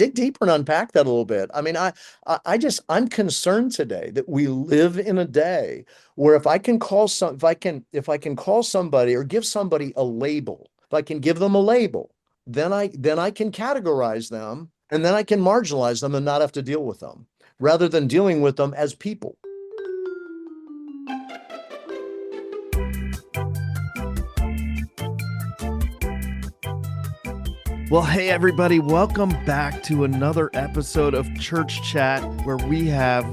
dig deeper and unpack that a little bit. I mean, I'm concerned today that we live in a day where if I can call somebody or give somebody a label, if I can give them a label, then I can categorize them and then I can marginalize them and not have to deal with them rather than dealing with them as people. Well, hey, everybody, welcome back to another episode of Church Chat, where we have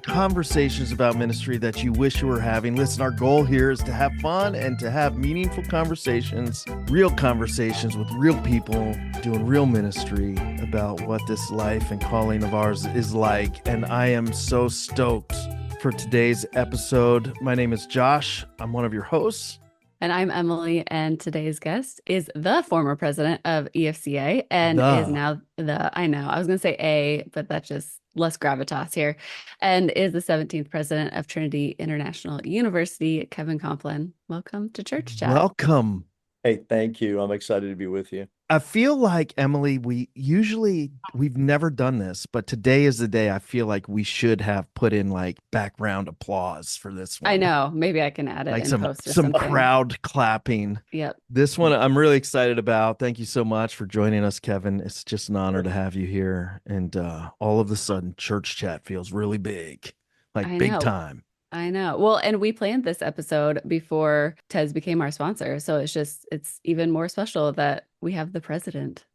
conversations about ministry that you wish you were having. Listen, our goal here is to have fun and to have meaningful conversations with real people doing real ministry about what this life and calling of ours is like. And I am so stoked for today's episode. My name is Josh. I'm one of your hosts. And I'm Emily, and today's guest is the former president of EFCA and is now I was going to say A, but that's just less gravitas here, and is the 17th president of Trinity International University, Kevin Kompelien. Welcome to Church Chat. Welcome. Hey, thank you. I'm excited to be with you. I feel like, Emily, we've never done this, but today is the day I feel like we should have put in like background applause for this one. I know. Maybe I can add it like in post or some something. crowd clapping. Yep. This one I'm really excited about. Thank you so much for joining us, Kevin. It's just an honor to have you here. And all of a sudden, Church Chat feels really big, big time. I know. Well, and we planned this episode before Tez became our sponsor. So it's even more special that we have the president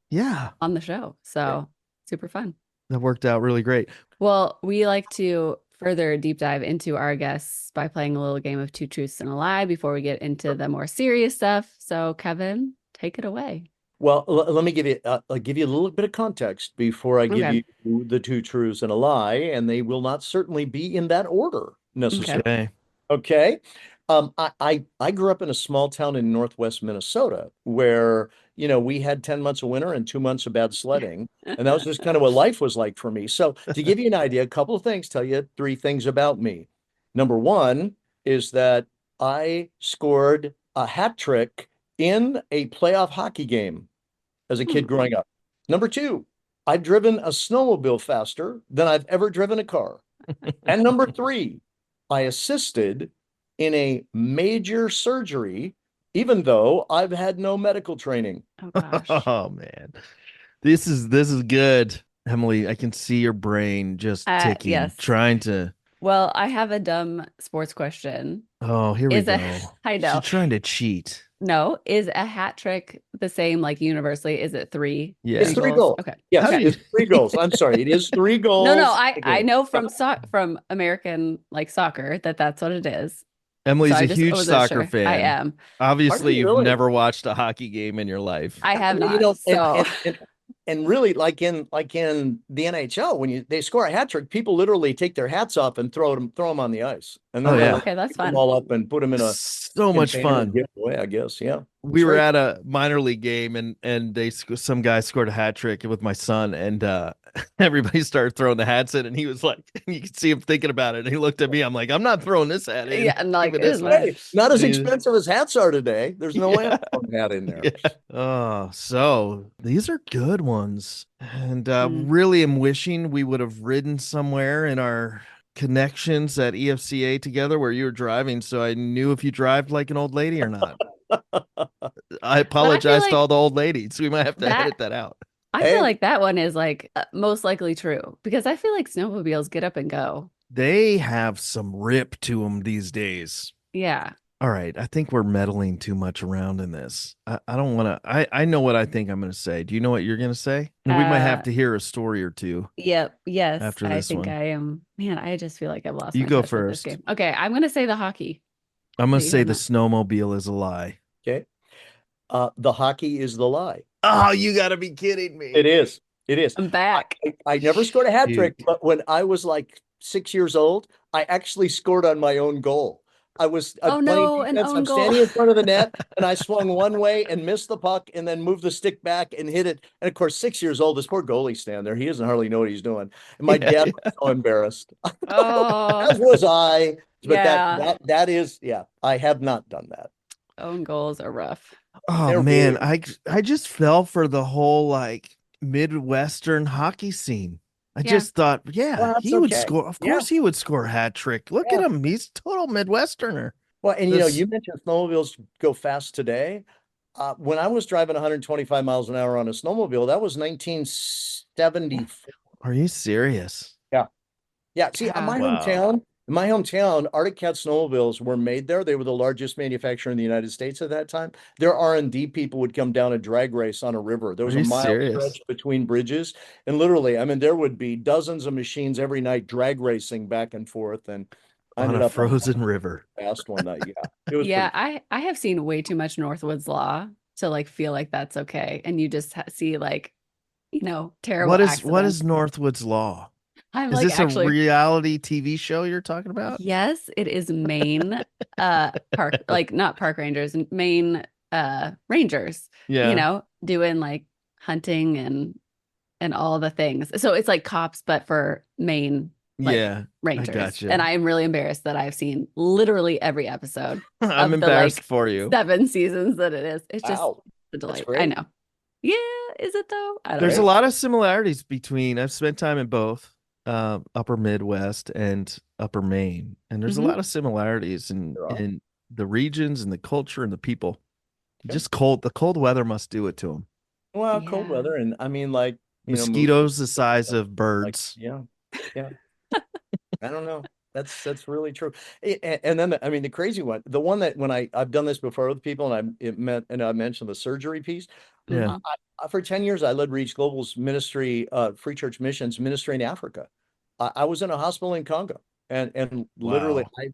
on the show. So super fun. That worked out really great. Well, we like to further deep dive into our guests by playing a little game of two truths and a lie before we get into the more serious stuff. So Kevin, take it away. Well, let me give you a little bit of context before I give you the two truths and a lie, and they will not certainly be in that order necessarily. Okay. I grew up in a small town in northwest Minnesota where, we had 10 months of winter and 2 months of bad sledding. And that was just kind of what life was like for me. So to give you an idea, a couple of things, tell you three things about me. Number one is that I scored a hat trick in a playoff hockey game as a kid growing up. Number two, I've driven a snowmobile faster than I've ever driven a car. And number three, I assisted in a major surgery, even though I've had no medical training. Oh gosh. Oh man. This is good. Emily, I can see your brain just ticking, yes. trying to. Well, I have a dumb sports question. Oh, here we go. I know. She's trying to cheat. No, is a hat trick the same like universally? Is it three? Yeah. It's 3 goals. Okay. Yes, Okay. it's 3 goals. I'm sorry. It is 3 goals. No, I know from American soccer that's what it is. Emily's So a huge soccer fan. I am. Obviously, you've really? never watched a hockey game in your life. I have not. And really, like in the NHL, when they score a hat trick, people literally take their hats off and throw them on the ice, and then okay, that's fun. Them all up and put them in a so much fun. Give away, I guess. Yeah, we were at a minor league game, and some guy scored a hat trick with my son, and everybody started throwing the hats in, and he was like, you could see him thinking about it, and he looked at me. I'm like, I'm not throwing this hat in. Yeah, and like not as expensive as hats are today. There's no way I'm throwing a hat in there. Yeah. Oh, so these are good ones, and really am wishing we would have ridden somewhere in our connections at EFCA together where you were driving, so I knew if you drive like an old lady or not. I apologize to all the old ladies. We might have to edit that out. I feel like that one is like most likely true because I feel like snowmobiles get up and go. They have some rip to them these days. Yeah. All right. I think we're meddling too much around in this. I don't want to. I know what I think I'm going to say. Do you know what you're going to say? We might have to hear a story or two. Yep. Yes. After this I think one. I am. Man, I just feel like I've lost. You my go touch with this first. game. Okay. I'm going to say the hockey. I'm going to say the snowmobile is a lie. Okay. The hockey is the lie. Oh, you got to be kidding me. It is. I'm back. I never scored a hat trick, but when I was like 6 years old, I actually scored on my own goal. I was playing defense. I'm standing in front of the net, and I swung one way and missed the puck, and then moved the stick back and hit it. And of course, 6 years old, this poor goalie stand there. He doesn't hardly know what he's doing. And my dad was so embarrassed. As was I. But that is, I have not done that. Own goals are rough. Oh man, I just fell for the whole like Midwestern hockey scene. I Yeah. just thought, Well, that's he would okay. score. Of Yeah. course, he would score a hat trick. Look at Yeah. him; he's total Midwesterner. Well, and This, you mentioned snowmobiles go fast today. When I was driving 125 miles an hour on a snowmobile, that was 1974. are you serious? Yeah. Yeah. See, Yeah. Wow. in my hometown, Arctic Cat snowmobiles were made there. They were the largest manufacturer in the United States at that time. Their R&D people would come down a drag race on a river. There Are was a you mile serious? stretch between bridges. And literally, I mean, there would be dozens of machines every night drag racing back and forth. And I On ended a up on frozen river. the fast one night. Yeah. It was Yeah, pretty. I have seen way too much Northwoods Law to like feel like that's okay. And you just see like, terrible What accidents. is Northwood's Law? I'm Is like this a actually, reality TV show you're talking about? yes, it is Maine park, like not park rangers, Maine rangers, Yeah. doing like hunting and all the things. So it's like cops, but for Maine like Yeah, I rangers. gotcha. And I am really embarrassed that I've seen literally every episode I'm of the embarrassed like for you. 7 seasons that it is. It's just Wow. a That's delight. great. I know. Yeah, is it though? I don't There's a know. lot of similarities between, I've spent time in both upper Midwest and upper Maine, and there's a Mhm. lot of similarities There are. in the regions and the culture and the people. Okay. Just the cold weather must do it to them. Well, cold Yeah. weather. And I mean, like, moving. Mosquitoes the size of Like, birds. yeah. Yeah. I don't know. That's really true. And then I mean the crazy one, the one that when I've done this before with people and I mentioned the surgery piece. Yeah. Mhm. For 10 years I led Reach Global's ministry, free church missions ministry in Africa. I was in a hospital in Congo and literally Wow.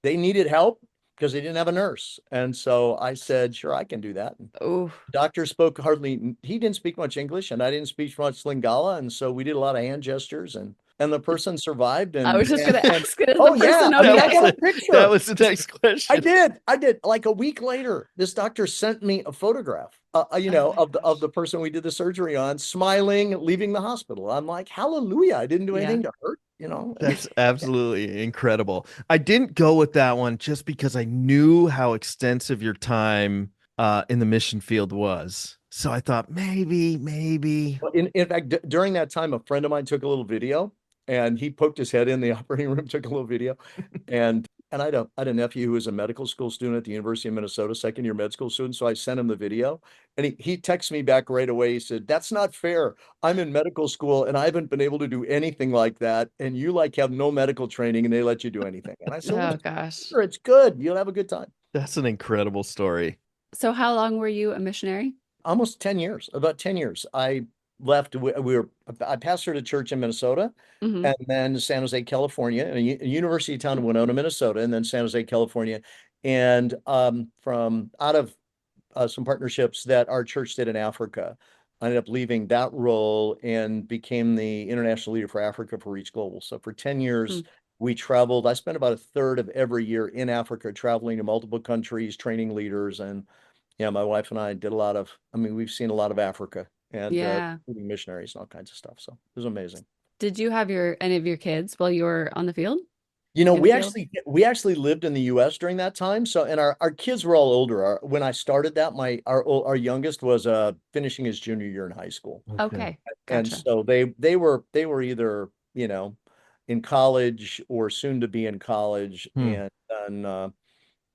they needed help because they didn't have a nurse. And so I said, sure, I can do that. Oh, Doctor he didn't speak much English and I didn't speak much Lingala. And so we did a lot of hand gestures and the person survived I was just gonna and ask, is oh the yeah, person I mean, I got okay? a picture. That was the next question. I did. Like a week later, this doctor sent me a photograph, Oh my of gosh. the person we did the surgery on, smiling, leaving the hospital. I'm like, hallelujah! I didn't do Yeah. anything to hurt, That's absolutely incredible. I didn't go with that one just because I knew how extensive your time in the mission field was. So I thought maybe. Well, in fact, during that time, a friend of mine took a little video, and he poked his head in the operating room, took a little video, and I had a nephew who was a medical school student at the University of Minnesota, second year med school student. So I sent him the video, and he texted me back right away. He said, "That's not fair. I'm in medical school, and I haven't been able to do anything like that, and you like have no medical training, and they let you do anything." And I said, "Well, Oh gosh. sure, it's good. You'll have a good time." That's an incredible story. So how long were you a missionary? Almost 10 years, about 10 years. I left, I pastored a church in Minnesota Mhm. and then San Jose, California, and a university town in Winona, Minnesota, and then San Jose, California. And from out of some partnerships that our church did in Africa, I ended up leaving that role and became the international leader for Africa for Reach Global. So for 10 years, Mm. we traveled. I spent about a third of every year in Africa, traveling to multiple countries, training leaders, and yeah, my wife and I did we've seen a lot of Africa and Yeah. including missionaries and all kinds of stuff. So it was amazing. Did you have any of your kids while you were on the field? You know, In we the field? actually lived in the US during that time. So and our kids were all older. When I started that, our youngest was finishing his junior year in high school. Okay. And Gotcha. so they were either, in college or soon to be in college. Hmm. And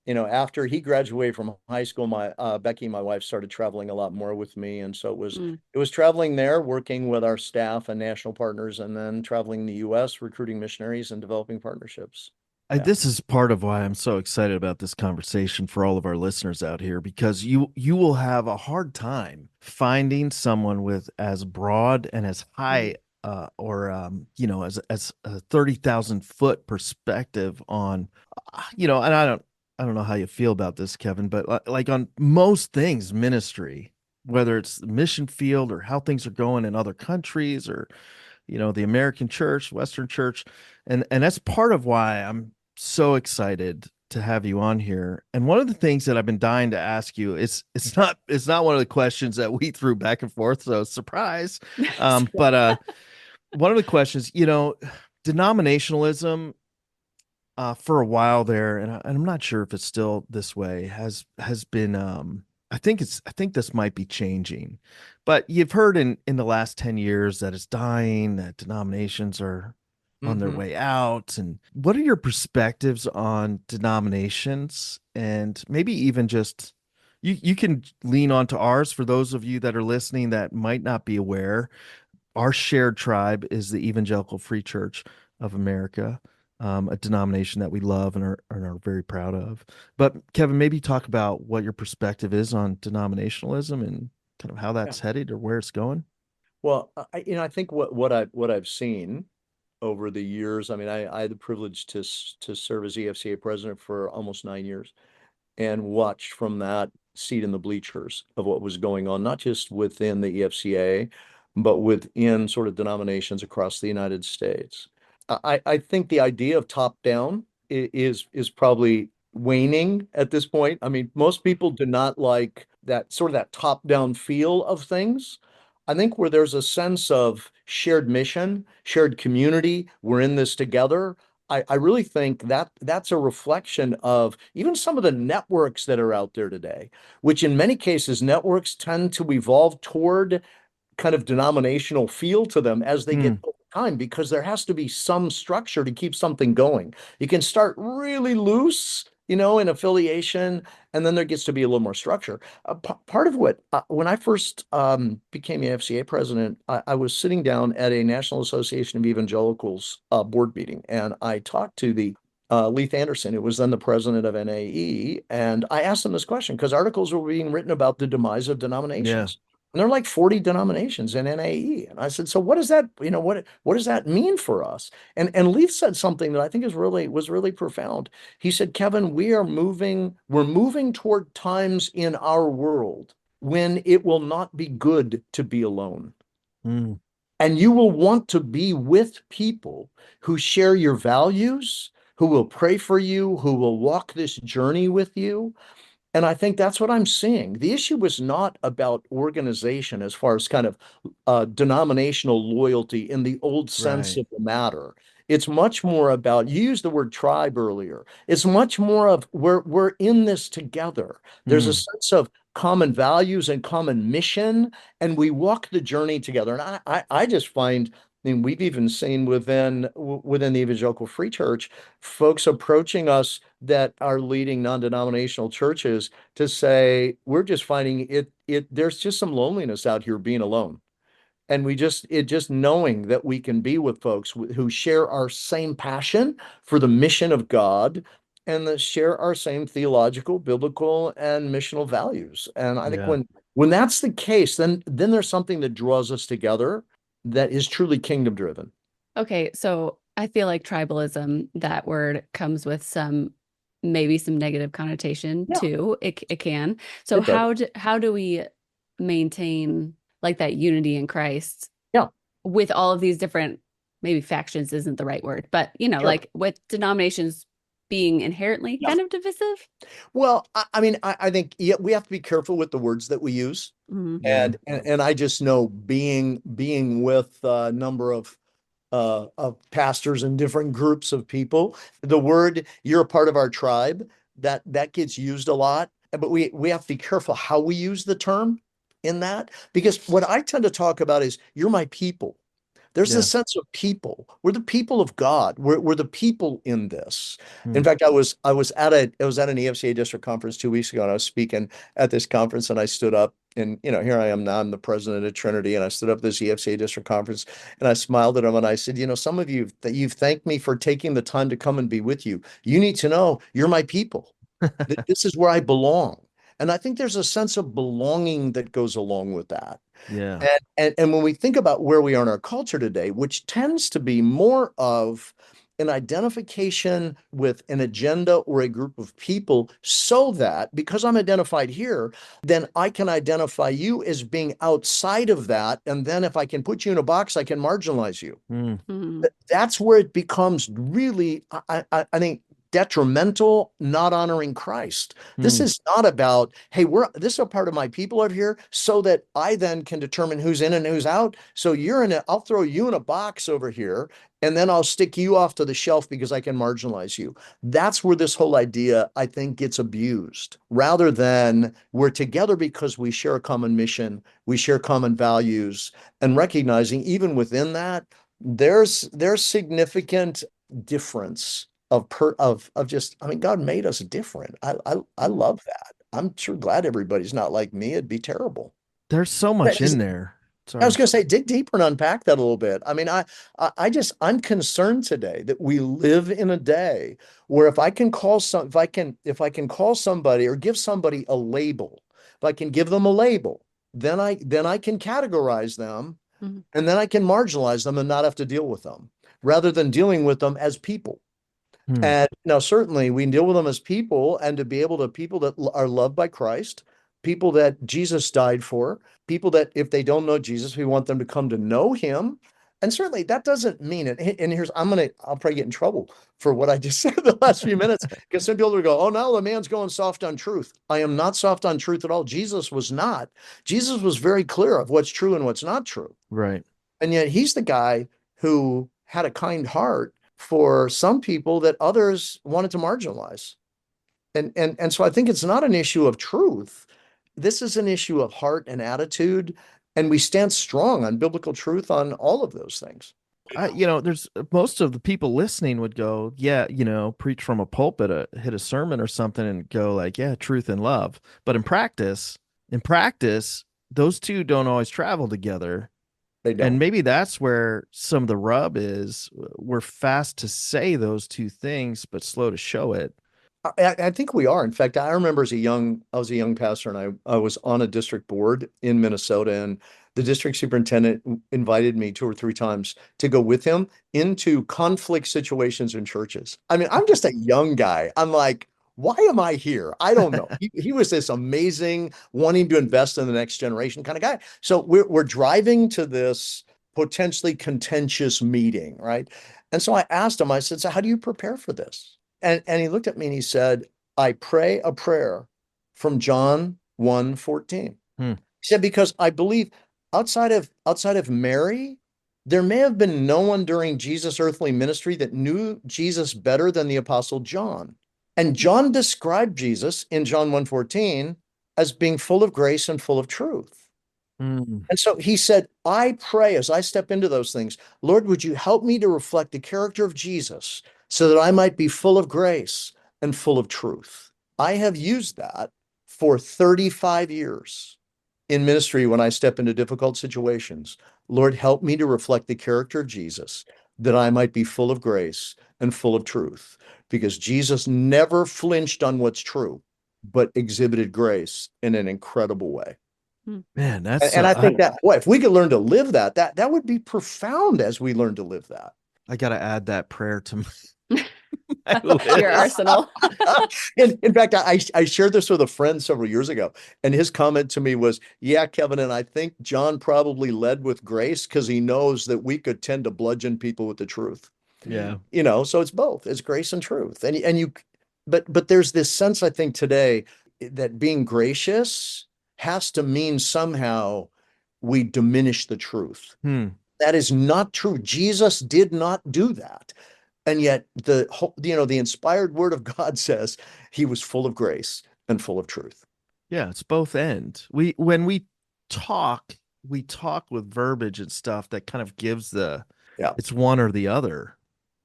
then after he graduated from high school, my Becky, my wife, started traveling a lot more with me, and so Mm. it was traveling there, working with our staff and national partners, and then traveling in the U.S., recruiting missionaries and developing partnerships. Yeah. This is part of why I'm so excited about this conversation for all of our listeners out here, because you will have a hard time finding someone with as broad and as high or as a 30,000-foot perspective on and I don't know how you feel about this, Kevin, but like on most things ministry, whether it's the mission field or how things are going in other countries or the American church, Western church. And that's part of why I'm so excited to have you on here. And one of the things that I've been dying to ask you is it's not one of the questions that we threw back and forth. So surprise. But one of the questions, denominationalism for a while there, and I'm not sure if it's still this way, has been I think this might be changing, but you've heard in the last 10 years that it's dying, that denominations are on their way out. And what are your perspectives on denominations, and maybe even just you can lean onto ours for those of you that are listening that might not be aware. Our shared tribe is the Evangelical Free Church of America, a denomination that we love and are very proud of. But Kevin, maybe talk about what your perspective is on denominationalism and kind of how Yeah. that's headed or where it's going. Well, I think what I've seen over the years. I mean, I had the privilege to serve as EFCA president for almost 9 years and watch from that seat in the bleachers of what was going on, not just within the EFCA, but within sort of denominations across the United States. I think the idea of top down is probably waning at this point. I mean, most people do not like that sort of that top down feel of things. I think where there's a sense of shared mission, shared community, we're in this together. I really think that that's a reflection of even some of the networks that are out there today, which in many cases, networks tend to evolve toward kind of denominational feel to them as they get Mm, over time, because there has to be some structure to keep something going. You can start really loose, in affiliation, and then there gets to be a little more structure. Part of what, when I first became FCA president, I was sitting down at a National Association of Evangelicals board meeting, and I talked to the Leith Anderson, who was then the president of NAE, and I asked him this question because articles were being written about the demise of yeah. denominations. And there are like 40 denominations in NAE. And I said, so what does that, what does that mean for us? And Leith said something that I think was really profound. He said, Kevin, we're moving toward times in our world when it will not be good to be alone. Mm, And you will want to be with people who share your values, who will pray for you, who will walk this journey with you. And I think that's what I'm seeing. The issue was not about organization as far as kind of denominational loyalty in the old sense right. of the matter. It's much more about, you used the word tribe earlier. It's much more of we're in this together. There's a Mm, sense of common values and common mission, and we walk the journey together. And I just find, I mean, we've even seen within the Evangelical Free Church, folks approaching us that are leading non-denominational churches to say, we're just finding there's just some loneliness out here being alone. And just knowing that we can be with folks who share our same passion for the mission of God and that share our same theological, biblical, and missional values. And I think yeah. when that's the case, then there's something that draws us together that is truly kingdom driven. Okay, so I feel like tribalism, that word comes with maybe some negative connotation Yeah, too. It can. So it does. how do we maintain like that unity in Christ Yeah, with all of these different, maybe factions isn't the right word, but sure. like with denominations being inherently Yeah. kind of divisive? Well, I mean, I think, yeah, we have to be careful with the words that we use. Mhm. Yeah. And I just know being with a number of pastors and different groups of people, the word "you're a part of our tribe" that gets used a lot, but we have to be careful how we use the term in that, because what I tend to talk about is you're my people. There's Yeah. this sense of people. We're the people of God. We're the people in this. In Mm, fact, I was at an EFCA district conference 2 weeks ago, and I was speaking at this conference, and I stood up, and here I am now. I'm the president of Trinity, and I stood up at this EFCA district conference, and I smiled at them, and I said, some of you that you've thanked me for taking the time to come and be with you. You need to know you're my people. This is where I belong. And I think there's a sense of belonging that goes along with that. yeah. And when we think about where we are in our culture today, which tends to be more of an identification with an agenda or a group of people, so that because I'm identified here, then I can identify you as being outside of that. And then if I can put you in a box, I can marginalize you. Mm, Mhm. That's where it becomes really, I think, detrimental, not honoring Christ. This is not about, hey, this is a part of my people over here so that I then can determine who's in and who's out. So I'll throw you in a box over here, and then I'll stick you off to the shelf because I can marginalize you. That's where this whole idea, I think, gets abused, rather than we're together because we share a common mission, we share common values, and recognizing even within that, there's significant difference of just, I mean, God made us different. I love that. I'm sure glad everybody's not like me. It'd be terrible. There's so much in there. Sorry. I was going to say, dig deeper and unpack that a little bit. I mean, I'm concerned today that we live in a day where if I can call somebody or give somebody a label, if I can give them a label, then I can categorize them, and then I can marginalize them and not have to deal with them, rather than dealing with them as people. And now, certainly, we can deal with them as people, and to be able to people that are loved by Christ, people that Jesus died for, people that if they don't know Jesus, we want them to come to know him. And certainly that doesn't mean it. And I'll probably get in trouble for what I just said the last few minutes, because some people will go, oh, now the man's going soft on truth. I am not soft on truth at all. Jesus was not. Jesus was very clear of what's true and what's not true. Right. And yet he's the guy who had a kind heart for some people that others wanted to marginalize. And so I think it's not an issue of truth. This is an issue of heart and attitude, and we stand strong on biblical truth on all of those things. There's most of the people listening would go, yeah, preach from a pulpit, hit a sermon or something and go like, yeah, truth and love. But in practice, those two don't always travel together. They don't. And maybe that's where some of the rub is. We're fast to say those two things, but slow to show it. I think we are. In fact, I remember I was a young pastor, and I was on a district board in Minnesota, and the district superintendent invited me 2 or 3 times to go with him into conflict situations in churches. I mean, I'm just a young guy. I'm like, why am I here? I don't know. He was this amazing, wanting to invest in the next generation kind of guy. So we're driving to this potentially contentious meeting, right? And so I asked him, I said, so how do you prepare for this? And he looked at me and he said, I pray a prayer from John 1:14. He said, because I believe outside of Mary, there may have been no one during Jesus' earthly ministry that knew Jesus better than the Apostle John. And John described Jesus in John 1:14 as being full of grace and full of truth. And so he said, I pray as I step into those things, Lord, would you help me to reflect the character of Jesus so that I might be full of grace and full of truth. I have used that for 35 years in ministry when I step into difficult situations. Lord, help me to reflect the character of Jesus, that I might be full of grace and full of truth, because Jesus never flinched on what's true, but exhibited grace in an incredible way. Man, I think that, boy, if we could learn to live that would be profound as we learn to live that. I got to add that prayer to my your arsenal. In fact, I shared this with a friend several years ago, and his comment to me was, yeah, Kevin, and I think John probably led with grace because he knows that we could tend to bludgeon people with the truth. Yeah. So it's both. It's grace and truth. But there's this sense, I think, today that being gracious has to mean somehow we diminish the truth. That is not true. Jesus did not do that. And yet the inspired word of God says he was full of grace and full of truth. Yeah, it's both ends. When we talk with verbiage and stuff that kind of gives it's one or the other,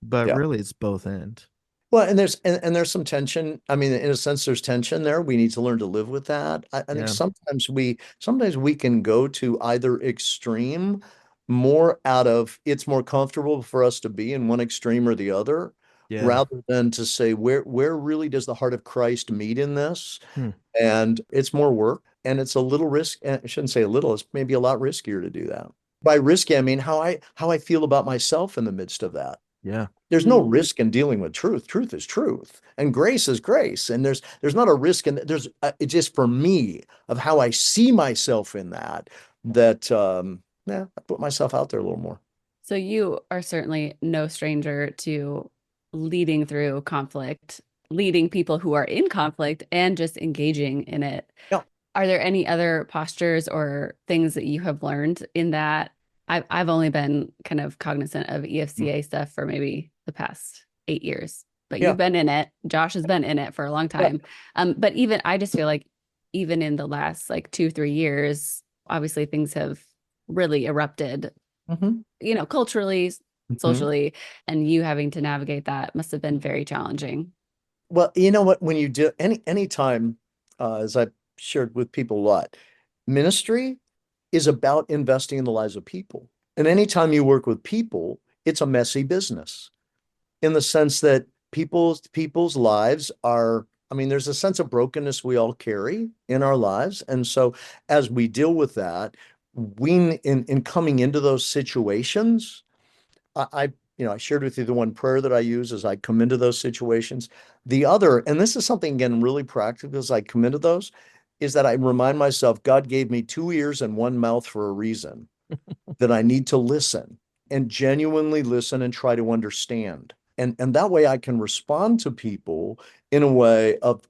but really it's both end. Well, and there's some tension. I mean, in a sense, there's tension there. We need to learn to live with that. I think sometimes we can go to either extreme, more out of it's more comfortable for us to be in one extreme or the other, rather than to say where really does the heart of Christ meet in this? And it's more work, and it's a little risk. I shouldn't say a little, it's maybe a lot riskier to do that. By risky, I mean how I feel about myself in the midst of that. Yeah. There's no risk in dealing with truth. Truth is truth, and grace is grace. And there's not a risk in there's it's just for me of how I see myself in that I put myself out there a little more. So you are certainly no stranger to leading through conflict, leading people who are in conflict, and just engaging in it. Yeah. Are there any other postures or things that you have learned in that? I've only been kind of cognizant of EFCA stuff for maybe the past 8 years, but Yeah. you've been in it. Josh has been in it for a long time. But even I just feel like even in the last like 2-3 years, obviously things have really erupted, culturally, socially, and you having to navigate that must have been very challenging. Well, you know what, when you do any time, as I've shared with people a lot, ministry is about investing in the lives of people. And anytime you work with people, it's a messy business in the sense that people's lives are, I mean, there's a sense of brokenness we all carry in our lives. And so as we deal with that, we in coming into those situations, I shared with you the one prayer that I use as I come into those situations. The other, and this is something again really practical as I come into those, is that I remind myself God gave me 2 ears and one mouth for a reason, that I need to listen and genuinely listen and try to understand. And that way I can respond to people in a way of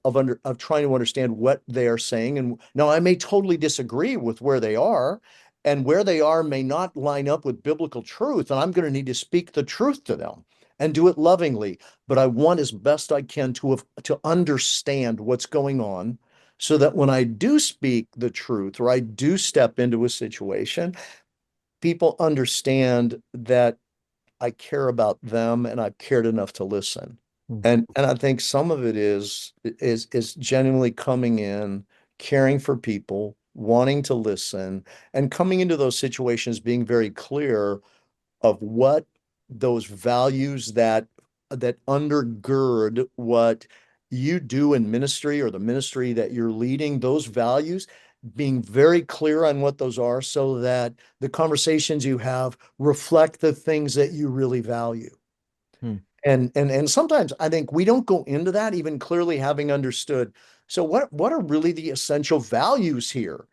trying to understand what they are saying. And now I may totally disagree with where they are, and where they are may not line up with biblical truth, and I'm going to need to speak the truth to them and do it lovingly. But I want as best I can to understand what's going on, so that when I do speak the truth or I do step into a situation, people understand that I care about them and I've cared enough to listen. And I think some of it is genuinely coming in, caring for people, wanting to listen, and coming into those situations being very clear of what those values that undergird what you do in ministry or the ministry that you're leading, those values, being very clear on what those are so that the conversations you have reflect the things that you really value. And sometimes I think we don't go into that even clearly having understood. So what are really the essential values here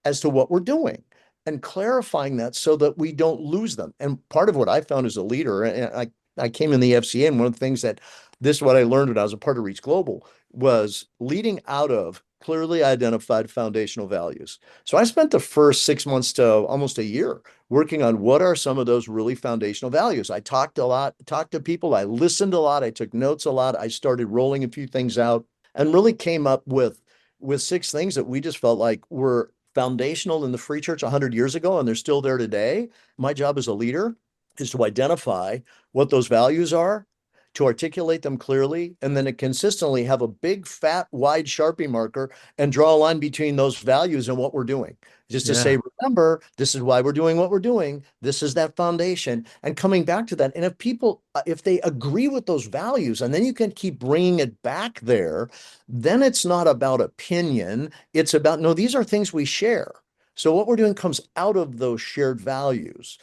as to what we're doing, and clarifying that so that we don't lose them. And part of what I found as a leader, and I came in the FCA, and one of the things that this is what I learned when I was a part of ReachGlobal, was leading out of clearly identified foundational values. So I spent the first 6 months to almost a year working on what are some of those really foundational values. I talked a lot, talked to people, I listened a lot, I took notes a lot, I started rolling a few things out, and really came up with 6 things that we just felt like were foundational in the free church 100 years ago, and they're still there today. My job as a leader is to identify what those values are, to articulate them clearly, and then to consistently have a big, fat, wide Sharpie marker and draw a line between those values and what we're doing. Just to say, remember, this is why we're doing what we're doing. This is that foundation, and coming back to that. And if people, if they agree with those values, and then you can keep bringing it back there, then it's not about opinion. It's about, no, these are things we share. So what we're doing comes out of those shared values.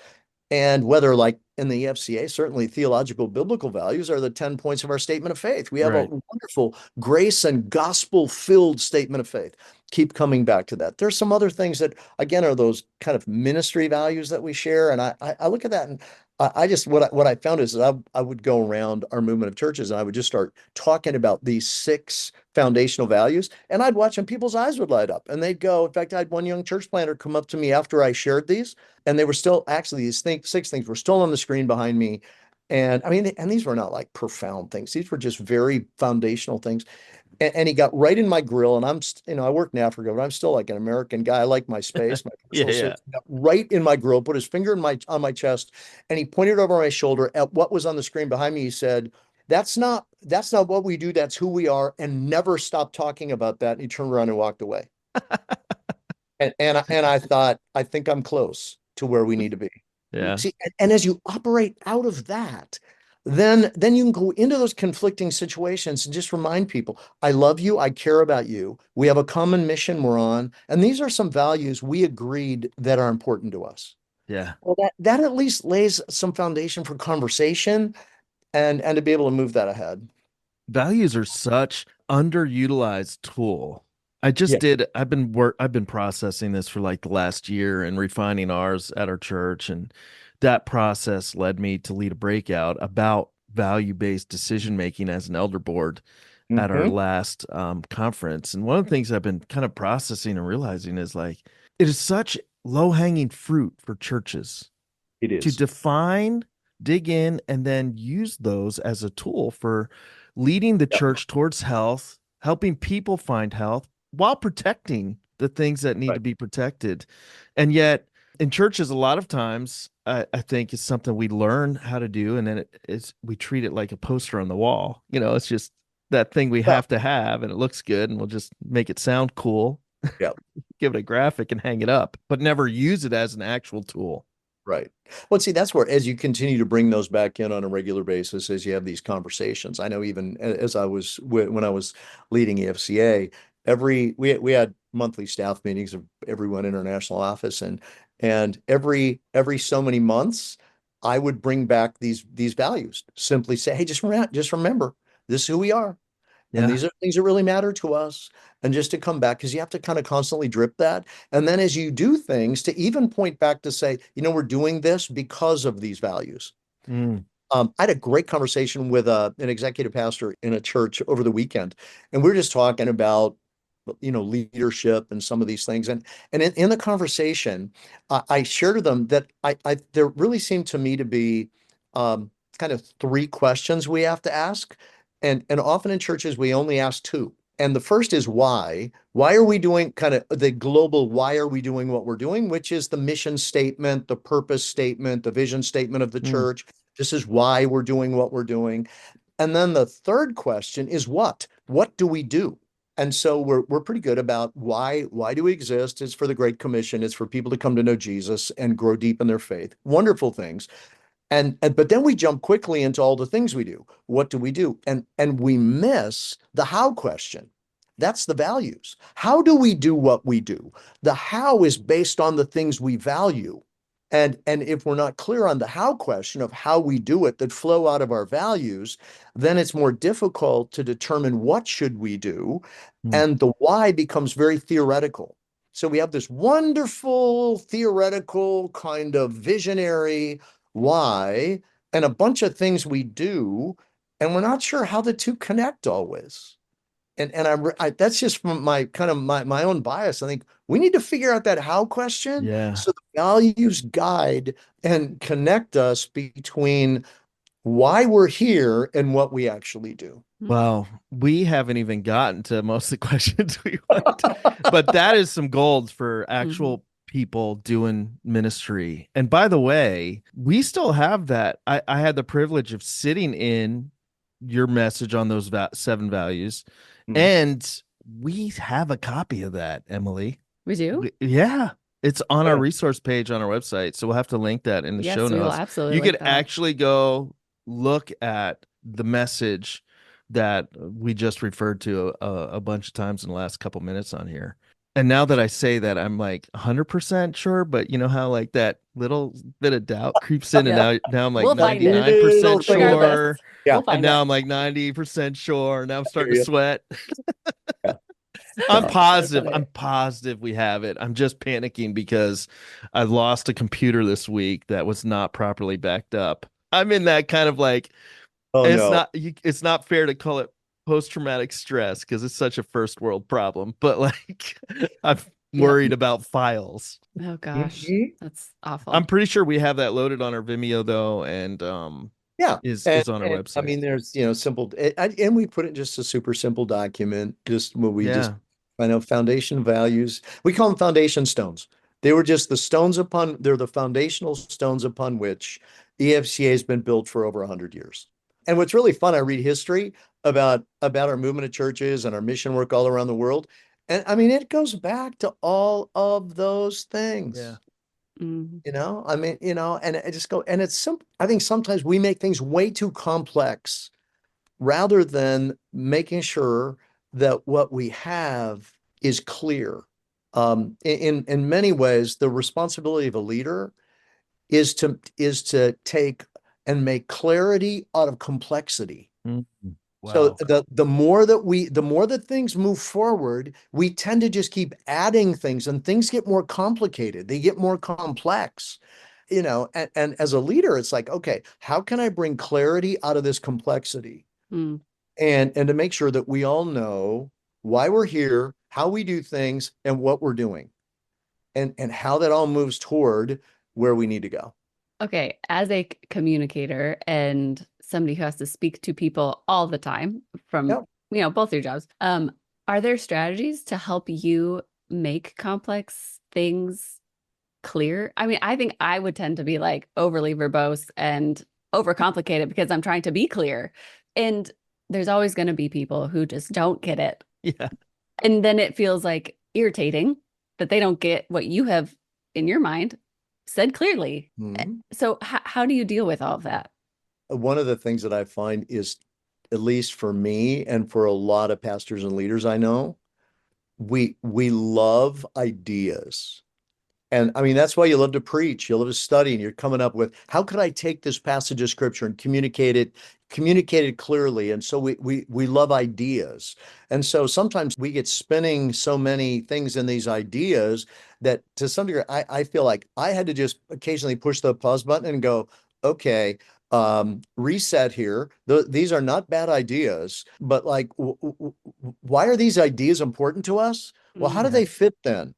And whether, like in the EFCA, certainly theological biblical values are the 10 points of our statement of faith. We have a wonderful grace and gospel filled statement of faith. Keep coming back to that. There's some other things that, again, are those kind of ministry values that we share. And I look at that, and I just, what I found is that I would go around our movement of churches, and I would just start talking about these 6 foundational values, and I'd watch, and people's eyes would light up, and they'd go. In fact, I had one young church planter come up to me after I shared these, and they were still, actually, these 6 things were still on the screen behind me. And I mean, and these were not like profound things. These were just very foundational things. And he got right in my grill, and I work in Africa, but I'm still like an American guy. I like my space, my personal space. He got right in my grill, put his finger on my chest, and he pointed over my shoulder at what was on the screen behind me. He said, that's not what we do. That's who we are. And never stop talking about that. And he turned around and walked away. And I thought, I think I'm close to where we need to be. Yeah. See, and as you operate out of that, then you can go into those conflicting situations and just remind people, I love you, I care about you. We have a common mission we're on, and these are some values we agreed that are important to us. Yeah. Well, that at least lays some foundation for conversation and to be able to move that ahead. Values are such underutilized tool. I've been processing this for like the last year and refining ours at our church, and that process led me to lead a breakout about value-based decision-making as an elder board at our last conference. And one of the things I've been kind of processing and realizing is like, it is such low-hanging fruit for churches to define, dig in, and then use those as a tool for leading the church towards health, helping people find health while protecting the things that need to be protected. And yet in churches, a lot of times, I think it's something we learn how to do, and then we treat it like a poster on the wall. It's just that thing we have to have, and it looks good, and we'll just make it sound cool. Yeah. Give it a graphic and hang it up, but never use it as an actual tool. Right. Well, see, that's where, as you continue to bring those back in on a regular basis, as you have these conversations, I know even as when I was leading EFCA, we had monthly staff meetings of everyone international office, and every so many months, I would bring back these values. Simply say, hey, just remember, this is who we are. And these are things that really matter to us. And just to come back, because you have to kind of constantly drip that. And then as you do things, to even point back to say, we're doing this because of these values. I had a great conversation with an executive pastor in a church over the weekend, and we were just talking about, leadership and some of these things. And in the conversation, I shared with them that there really seemed to me to be kind of three questions we have to ask. And often in churches, we only ask two. And the first is why? Why are we doing kind of the global, why are we doing what we're doing, which is the mission statement, the purpose statement, the vision statement of the church. This is why we're doing what we're doing. And then the third question is what? What do we do? And so we're pretty good about why do we exist? It's for the Great Commission. It's for people to come to know Jesus and grow deep in their faith. Wonderful things. But then we jump quickly into all the things we do. What do we do? And we miss the how question. That's the values. How do we do what we do? The how is based on the things we value. And if we're not clear on the how question of how we do it that flow out of our values, then it's more difficult to determine what should we do. And the why becomes very theoretical. So we have this wonderful theoretical kind of visionary why, and a bunch of things we do, and we're not sure how the two connect always. And that's just from my kind of my own bias. I think we need to figure out that how question. So the values guide and connect us between why we're here and what we actually do. Well, we haven't even gotten to most of the questions we want, but that is some gold for actual people doing ministry. And by the way, we still have that. I had the privilege of sitting in your message on those 7 values, and we have a copy of that, Emily. We do? Yeah. It's on our resource page on our website. So we'll have to link that in the show notes. We will absolutely you could actually go look at the message that we just referred to a bunch of times in the last couple minutes on here. And now that I say that, I'm like 100% sure, but you know how like that little bit of doubt creeps in, and now I'm like 99% sure. And now I'm like 90% sure. Now I'm starting to sweat. I'm positive we have it. I'm just panicking because I lost a computer this week that was not properly backed up. I'm in that kind of like, it's not fair to call it post-traumatic stress because it's such a first world problem, but like I'm worried about files. Oh gosh, that's awful. I'm pretty sure we have that loaded on our Vimeo though, and is on our website. I mean, there's simple, and we put it in just a super simple document, just where we just foundation values. We call them foundation stones. They were just they're the foundational stones upon which EFCA has been built for over 100 years. And what's really fun, I read history about our movement of churches and our mission work all around the world. And I mean, it goes back to all of those things. Yeah. I mean, and I just go, and it's simple. I think sometimes we make things way too complex rather than making sure that what we have is clear. In many ways, the responsibility of a leader is to take and make clarity out of complexity. Wow. So the more that things move forward, we tend to just keep adding things, and things get more complicated. They get more complex. and as a leader, it's like, okay, how can I bring clarity out of this complexity? Mm. And to make sure that we all know why we're here, how we do things, and what we're doing, and how that all moves toward where we need to go. Okay, as a communicator and somebody who has to speak to people all the time from, both your jobs, are there strategies to help you make complex things clear? I mean, I think I would tend to be like overly verbose and overcomplicated because I'm trying to be clear. And there's always going to be people who just don't get it. Yeah. And then it feels like irritating that they don't get what you have in your mind said clearly. So how do you deal with all of that? One of the things that I find is, at least for me and for a lot of pastors and leaders I know, we love ideas. And I mean, that's why you love to preach, you love to study, and you're coming up with, how could I take this passage of scripture and communicate it clearly? And so we love ideas. And so sometimes we get spinning so many things in these ideas that to some degree, I feel like I had to just occasionally push the pause button and go, okay, reset here. These are not bad ideas, but like, why are these ideas important to us? Well, how do they fit then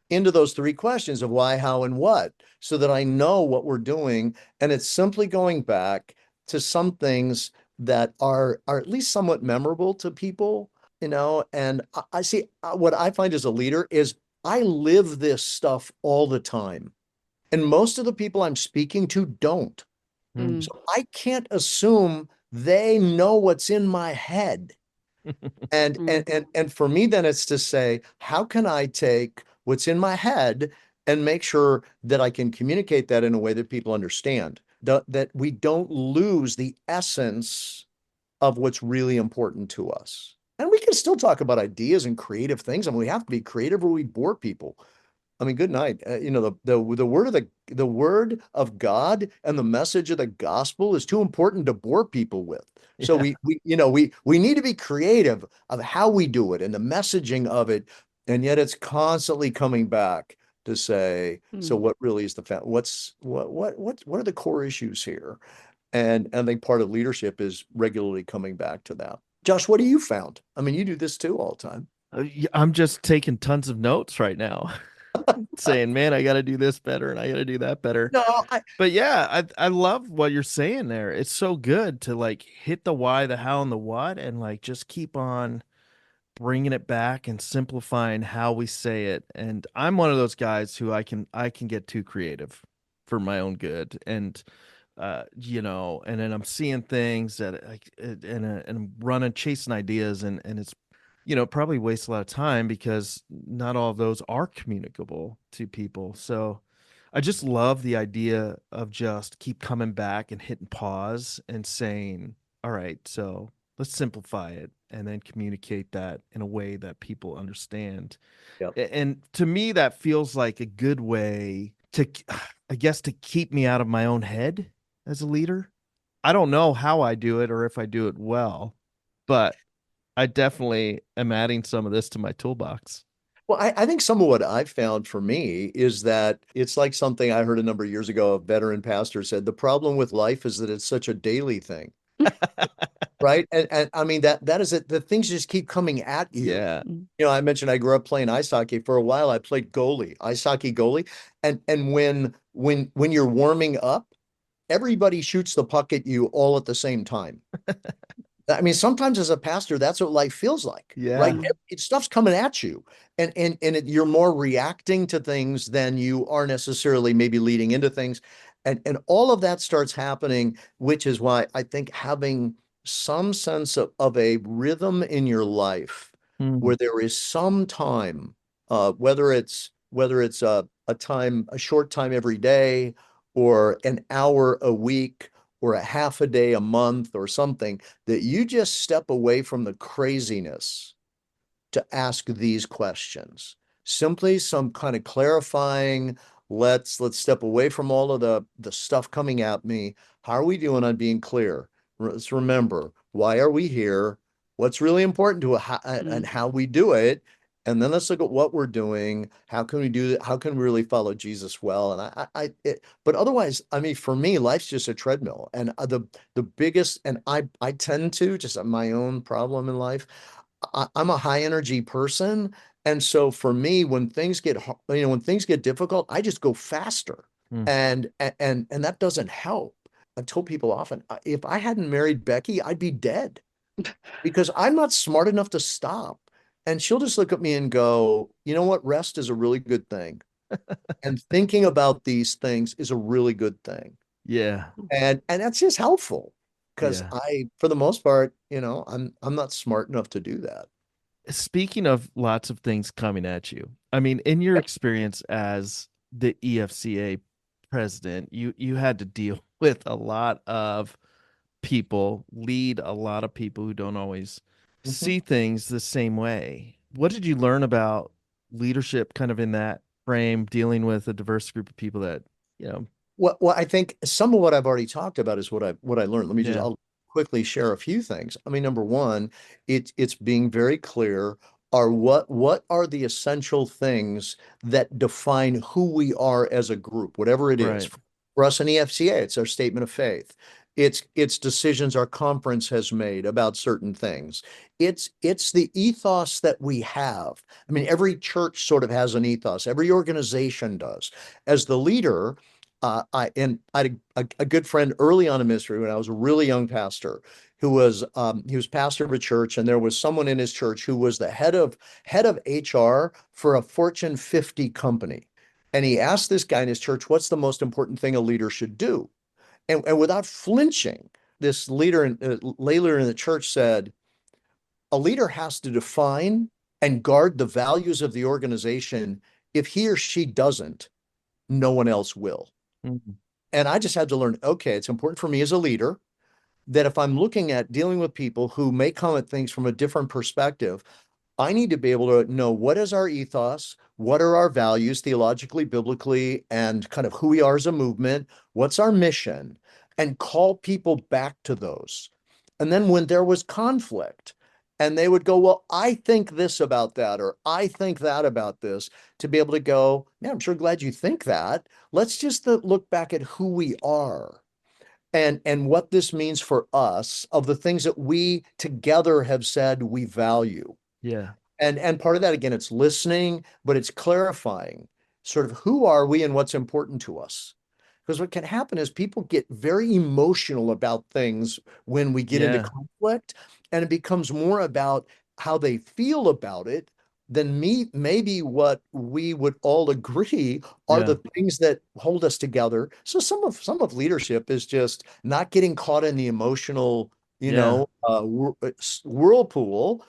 into those three questions of why, how, and what, so that I know what we're doing? And it's simply going back to some things that are at least somewhat memorable to people, and I see what I find as a leader is I live this stuff all the time. And most of the people I'm speaking to don't. So I can't assume they know what's in my head. And for me, then it's to say, how can I take what's in my head and make sure that I can communicate that in a way that people understand, that we don't lose the essence of what's really important to us. And we can still talk about ideas and creative things. I mean, we have to be creative or we bore people. I mean, good night. The word of God and the message of the gospel is too important to bore people with. So we need to be creative of how we do it and the messaging of it. And yet it's constantly coming back to say, so what really is what are the core issues here? And I think part of leadership is regularly coming back to that. Josh, what have you found? I mean, you do this too all the time. I'm just taking tons of notes right now. Saying, man, I got to do this better and I got to do that better. But yeah, I love what you're saying there. It's so good to like hit the why, the how, and the what, and like just keep on bringing it back and simplifying how we say it. And I'm one of those guys who I can get too creative for my own good, and and then I'm seeing things that like and I'm running chasing ideas, and it's probably wastes a lot of time because not all of those are communicable to people. So I just love the idea of just keep coming back and hitting pause and saying, all right, so let's simplify it and then communicate that in a way that people understand. Yep. And to me, that feels like a good way to, I guess, to keep me out of my own head as a leader. I don't know how I do it or if I do it well, but I definitely am adding some of this to my toolbox. Well, I think some of what I've found for me is that it's like something I heard a number of years ago, a veteran pastor said, the problem with life is that it's such a daily thing. Right. And I mean, that is it. The things just keep coming at you. Yeah. I mentioned I grew up playing ice hockey. For a while, I played ice hockey goalie. And when you're warming up, everybody shoots the puck at you all at the same time. I mean, sometimes as a pastor, that's what life feels like, right? Stuff's coming at you, and you're more reacting to things than you are necessarily maybe leading into things, and all of that starts happening, which is why I think having some sense of a rhythm in your life where there is some time, whether it's a short time every day, or an hour a week, or a half a day a month or something, that you just step away from the craziness to ask these questions. Simply some kind of clarifying, let's step away from all of the stuff coming at me. How are we doing on being clear? Let's remember, why are we here? What's really important to and how we do it, And then let's look at what we're doing. How can we do that? How can we really follow Jesus well? And but otherwise, I mean, for me, life's just a treadmill. And the biggest, and I tend to just my own problem in life. I'm a high energy person. And so for me, when things get, when things get difficult, I just go faster. Mm. And that doesn't help. I've told people often, if I hadn't married Becky, I'd be dead because I'm not smart enough to stop. And she'll just look at me and go, you know what? Rest is a really good thing. And thinking about these things is a really good thing. Yeah. And that's just helpful because Yeah. for the most part, I'm not smart enough to do that. Speaking of lots of things coming at you, I mean, in your experience as the EFCA president, you had to deal with a lot of people, lead a lot of people who don't always see things the same way. What did you learn about leadership kind of in that frame, dealing with a diverse group of people that, Well, I think some of what I've already talked about is what I learned. Yeah. I'll quickly share a few things. I mean, number one, it's being very clear are what are the essential things that define who we are as a group, whatever it is. Right. For us in EFCA, it's our statement of faith. It's decisions our conference has made about certain things. It's the ethos that we have. I mean, every church sort of has an ethos. Every organization does. As the leader, I had a good friend early on in ministry when I was a really young pastor who was he was pastor of a church, and there was someone in his church who was the head of HR for a Fortune 50 company. And he asked this guy in his church, what's the most important thing a leader should do? And without flinching, this leader in the church said, a leader has to define and guard the values of the organization. If he or she doesn't, no one else will. Mm-hmm. And I just had to learn, okay, it's important for me as a leader that if I'm looking at dealing with people who may come at things from a different perspective, I need to be able to know what is our ethos, what are our values theologically, biblically, and kind of who we are as a movement, what's our mission, and call people back to those. And then when there was conflict, and they would go, well, I think this about that, or I think that about this, to be able to go, yeah, I'm sure glad you think that. Let's just look back at who we are and what this means for us of the things that we together have said we value. Yeah. And part of that, again, it's listening, but it's clarifying sort of who are we and what's important to us. Because what can happen is people get very emotional about things when we get into conflict, and it becomes more about how they feel about it than maybe what we would all agree are the things that hold us together. So some of leadership is just not getting caught in the emotional, whirlpool,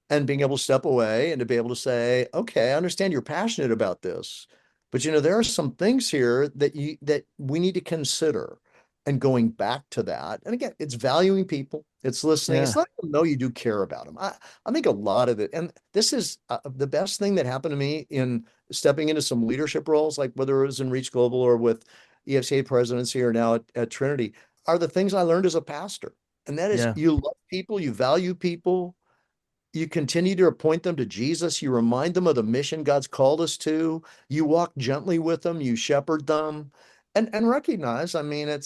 and being able to step away and to be able to say, okay, I understand you're passionate about this, but there are some things here that we need to consider, and going back to that. And again, it's valuing people, it's listening, it's letting them know you do care about them. I think a lot of it, and this is the best thing that happened to me in stepping into some leadership roles, like whether it was in ReachGlobal or with EFCA presidency or now at Trinity, are the things I learned as a pastor. And that is you love people, you value people, you continue to point them to Jesus. You remind them of the mission God's called us to. You walk gently with them. You shepherd them, and recognize. I mean, in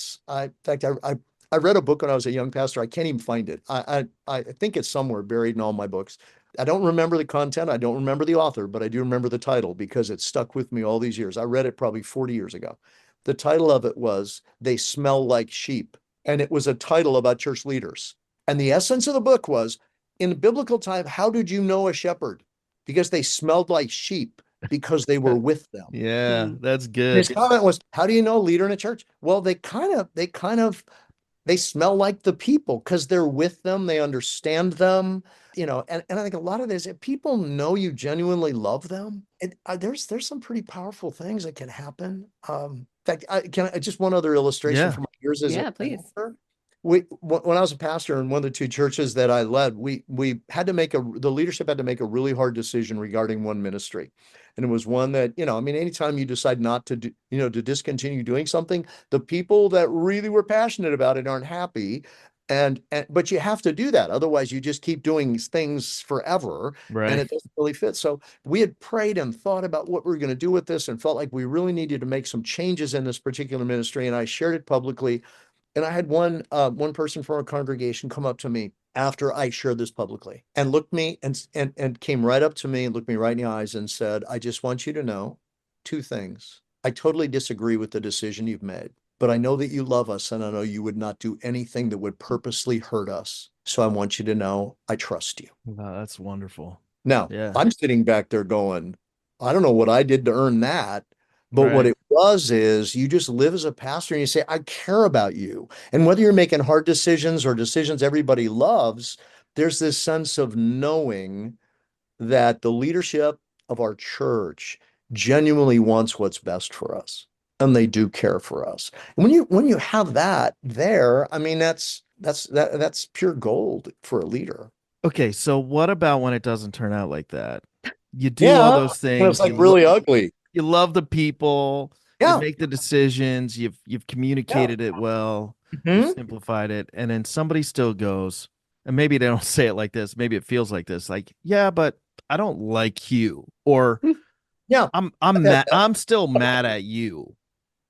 fact, I read a book when I was a young pastor. I can't even find it. I think it's somewhere buried in all my books. I don't remember the content. I don't remember the author, but I do remember the title because it stuck with me all these years. I read it probably 40 years ago. The title of it was "They Smell Like Sheep," and it was a title about church leaders. And the essence of the book was, in biblical time, how did you know a shepherd? Because they smelled like sheep because they were with them. Yeah, that's And good. his comment was, how do you know a leader in a church? Well, they smell like the people because they're with them. They understand them, and I think a lot of this, if people know you genuinely love them, there's some pretty powerful things that can happen. In fact, just one other illustration from my years as a please. pastor. When I was a pastor in one of the two churches that I led, we had to the leadership had to make a really hard decision regarding one ministry. And it was one that, I mean, anytime you decide not to do, to discontinue doing something, the people that really were passionate about it aren't happy. But you have to do that. Otherwise, you just keep doing things forever and Right. it doesn't really fit. So we had prayed and thought about what we were going to do with this and felt like we really needed to make some changes in this particular ministry. And I shared it publicly. And I had one person from our congregation come up to me after I shared this publicly and looked me and came right up to me and looked me right in the eyes and said, I just want you to know two things. I totally disagree with the decision you've made, but I know that you love us and I know you would not do anything that would purposely hurt us. So I want you to know I trust you. Wow, that's wonderful. Now, Yeah. I'm sitting back there going, I don't know what I did to earn that. But what Right. it was is you just live as a pastor and you say, I care about you. And whether you're making hard decisions or decisions everybody loves, there's this sense of knowing that the leadership of our church genuinely wants what's best for us. And they do care for us. And when you have that there, I mean, that's pure gold for a leader. Okay, so what about when it doesn't turn out like that? You do all Yeah. those And it's things, like really ugly. you love the people, you Yeah. make the decisions, you've Yeah. communicated it well, you've Mhm. simplified it, and then somebody still goes, and maybe they don't say it like this, maybe it feels like this, like, yeah, but I don't like you, or Yeah. I'm That, mad, I'm still mad at you.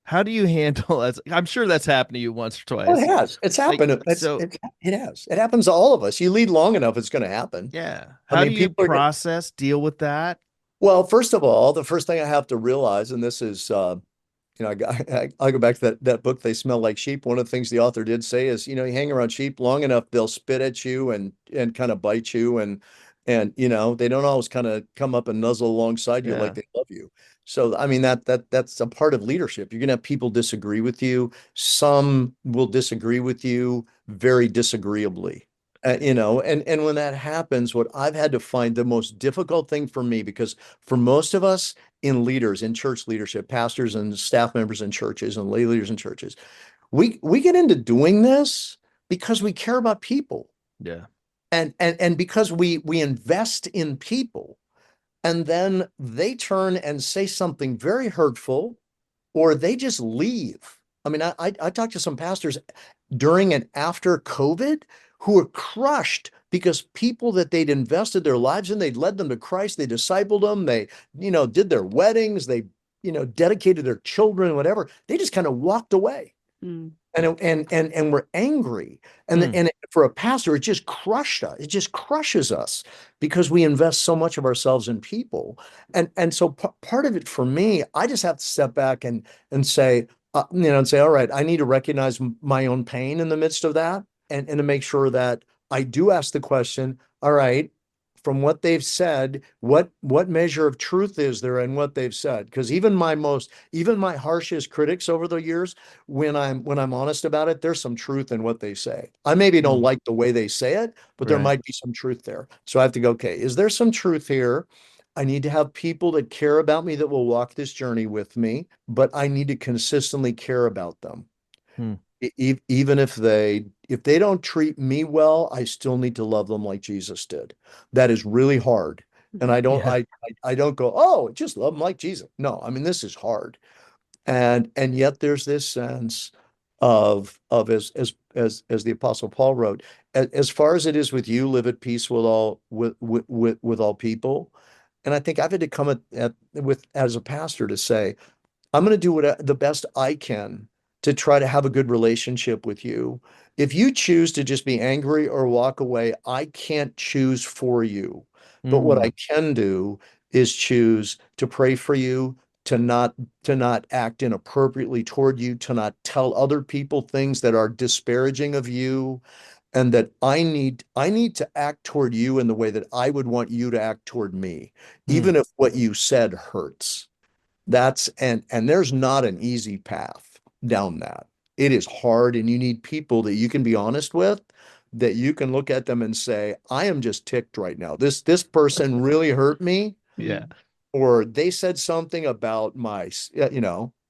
How do you handle that? I'm sure that's happened to you once or Well, it twice. has. It's Like, happened. so It has. It happens to all of us. You lead long enough, it's going to happen. yeah. I How do mean, you people are going to, process, deal with that? well, first of all, the first thing I have to realize, and this is, I go back to that book, They Smell Like Sheep. One of the things the author did say is, you hang around sheep long enough, they'll spit at you and kind of bite you and they don't always kind of come up and nuzzle alongside you like Yeah. they love you. So I mean that's a part of leadership. You're gonna have people disagree with you. Some will disagree with you very disagreeably. And when that happens, what I've had to find the most difficult thing for me, because for most of us in leaders, in church leadership, pastors and staff members in churches and lay leaders in churches, we get into doing this because we care about people Yeah. and because we invest in people, and then they turn and say something very hurtful, or they just leave. I mean, I talked to some pastors during and after COVID who were crushed because people that they'd invested their lives in, they'd led them to Christ, they discipled them, they, did their weddings, they, dedicated their children, whatever. They just kind of walked away. Mm. And we're angry. And Hmm. and for a pastor, it just crushed us. It just crushes us because we invest so much of ourselves in people. And so part of it for me, I just have to step back and say, all right, I need to recognize my own pain in the midst of that, and to make sure that I do ask the question, all right, from what they've said, what measure of truth is there in what they've said? Because even my harshest critics over the years, when I'm honest about it, there's some truth in what they say. I maybe don't Hmm. like the way they say it, but there Right. might be some truth there. So I have to go, okay, is there some truth here? I need to have people that care about me that will walk this journey with me, but I need to consistently care about them. Hmm. Even if they don't treat me well, I still need to love them like Jesus did. That is really hard. And I don't Yeah. I don't go, oh, just love them like Jesus. No, I mean this is hard. And yet there's this sense of as the Apostle Paul wrote, as far as it is with you, live at peace with all people. And I think I've had to come at with as a pastor to say, I'm going to do the best I can to try to have a good relationship with you. If you choose to just be angry or walk away, I can't choose for you. But what I Hmm. can do is choose to pray for you, to not act inappropriately toward you, to not tell other people things that are disparaging of you, and that I need to act toward you in the way that I would want you to act toward me, Hmm. even if what you said hurts. And there's not an easy path down that. It is hard, and you need people that you can be honest with, that you can look at them and say, I am just ticked right now. This person really hurt me, Yeah. or they said something about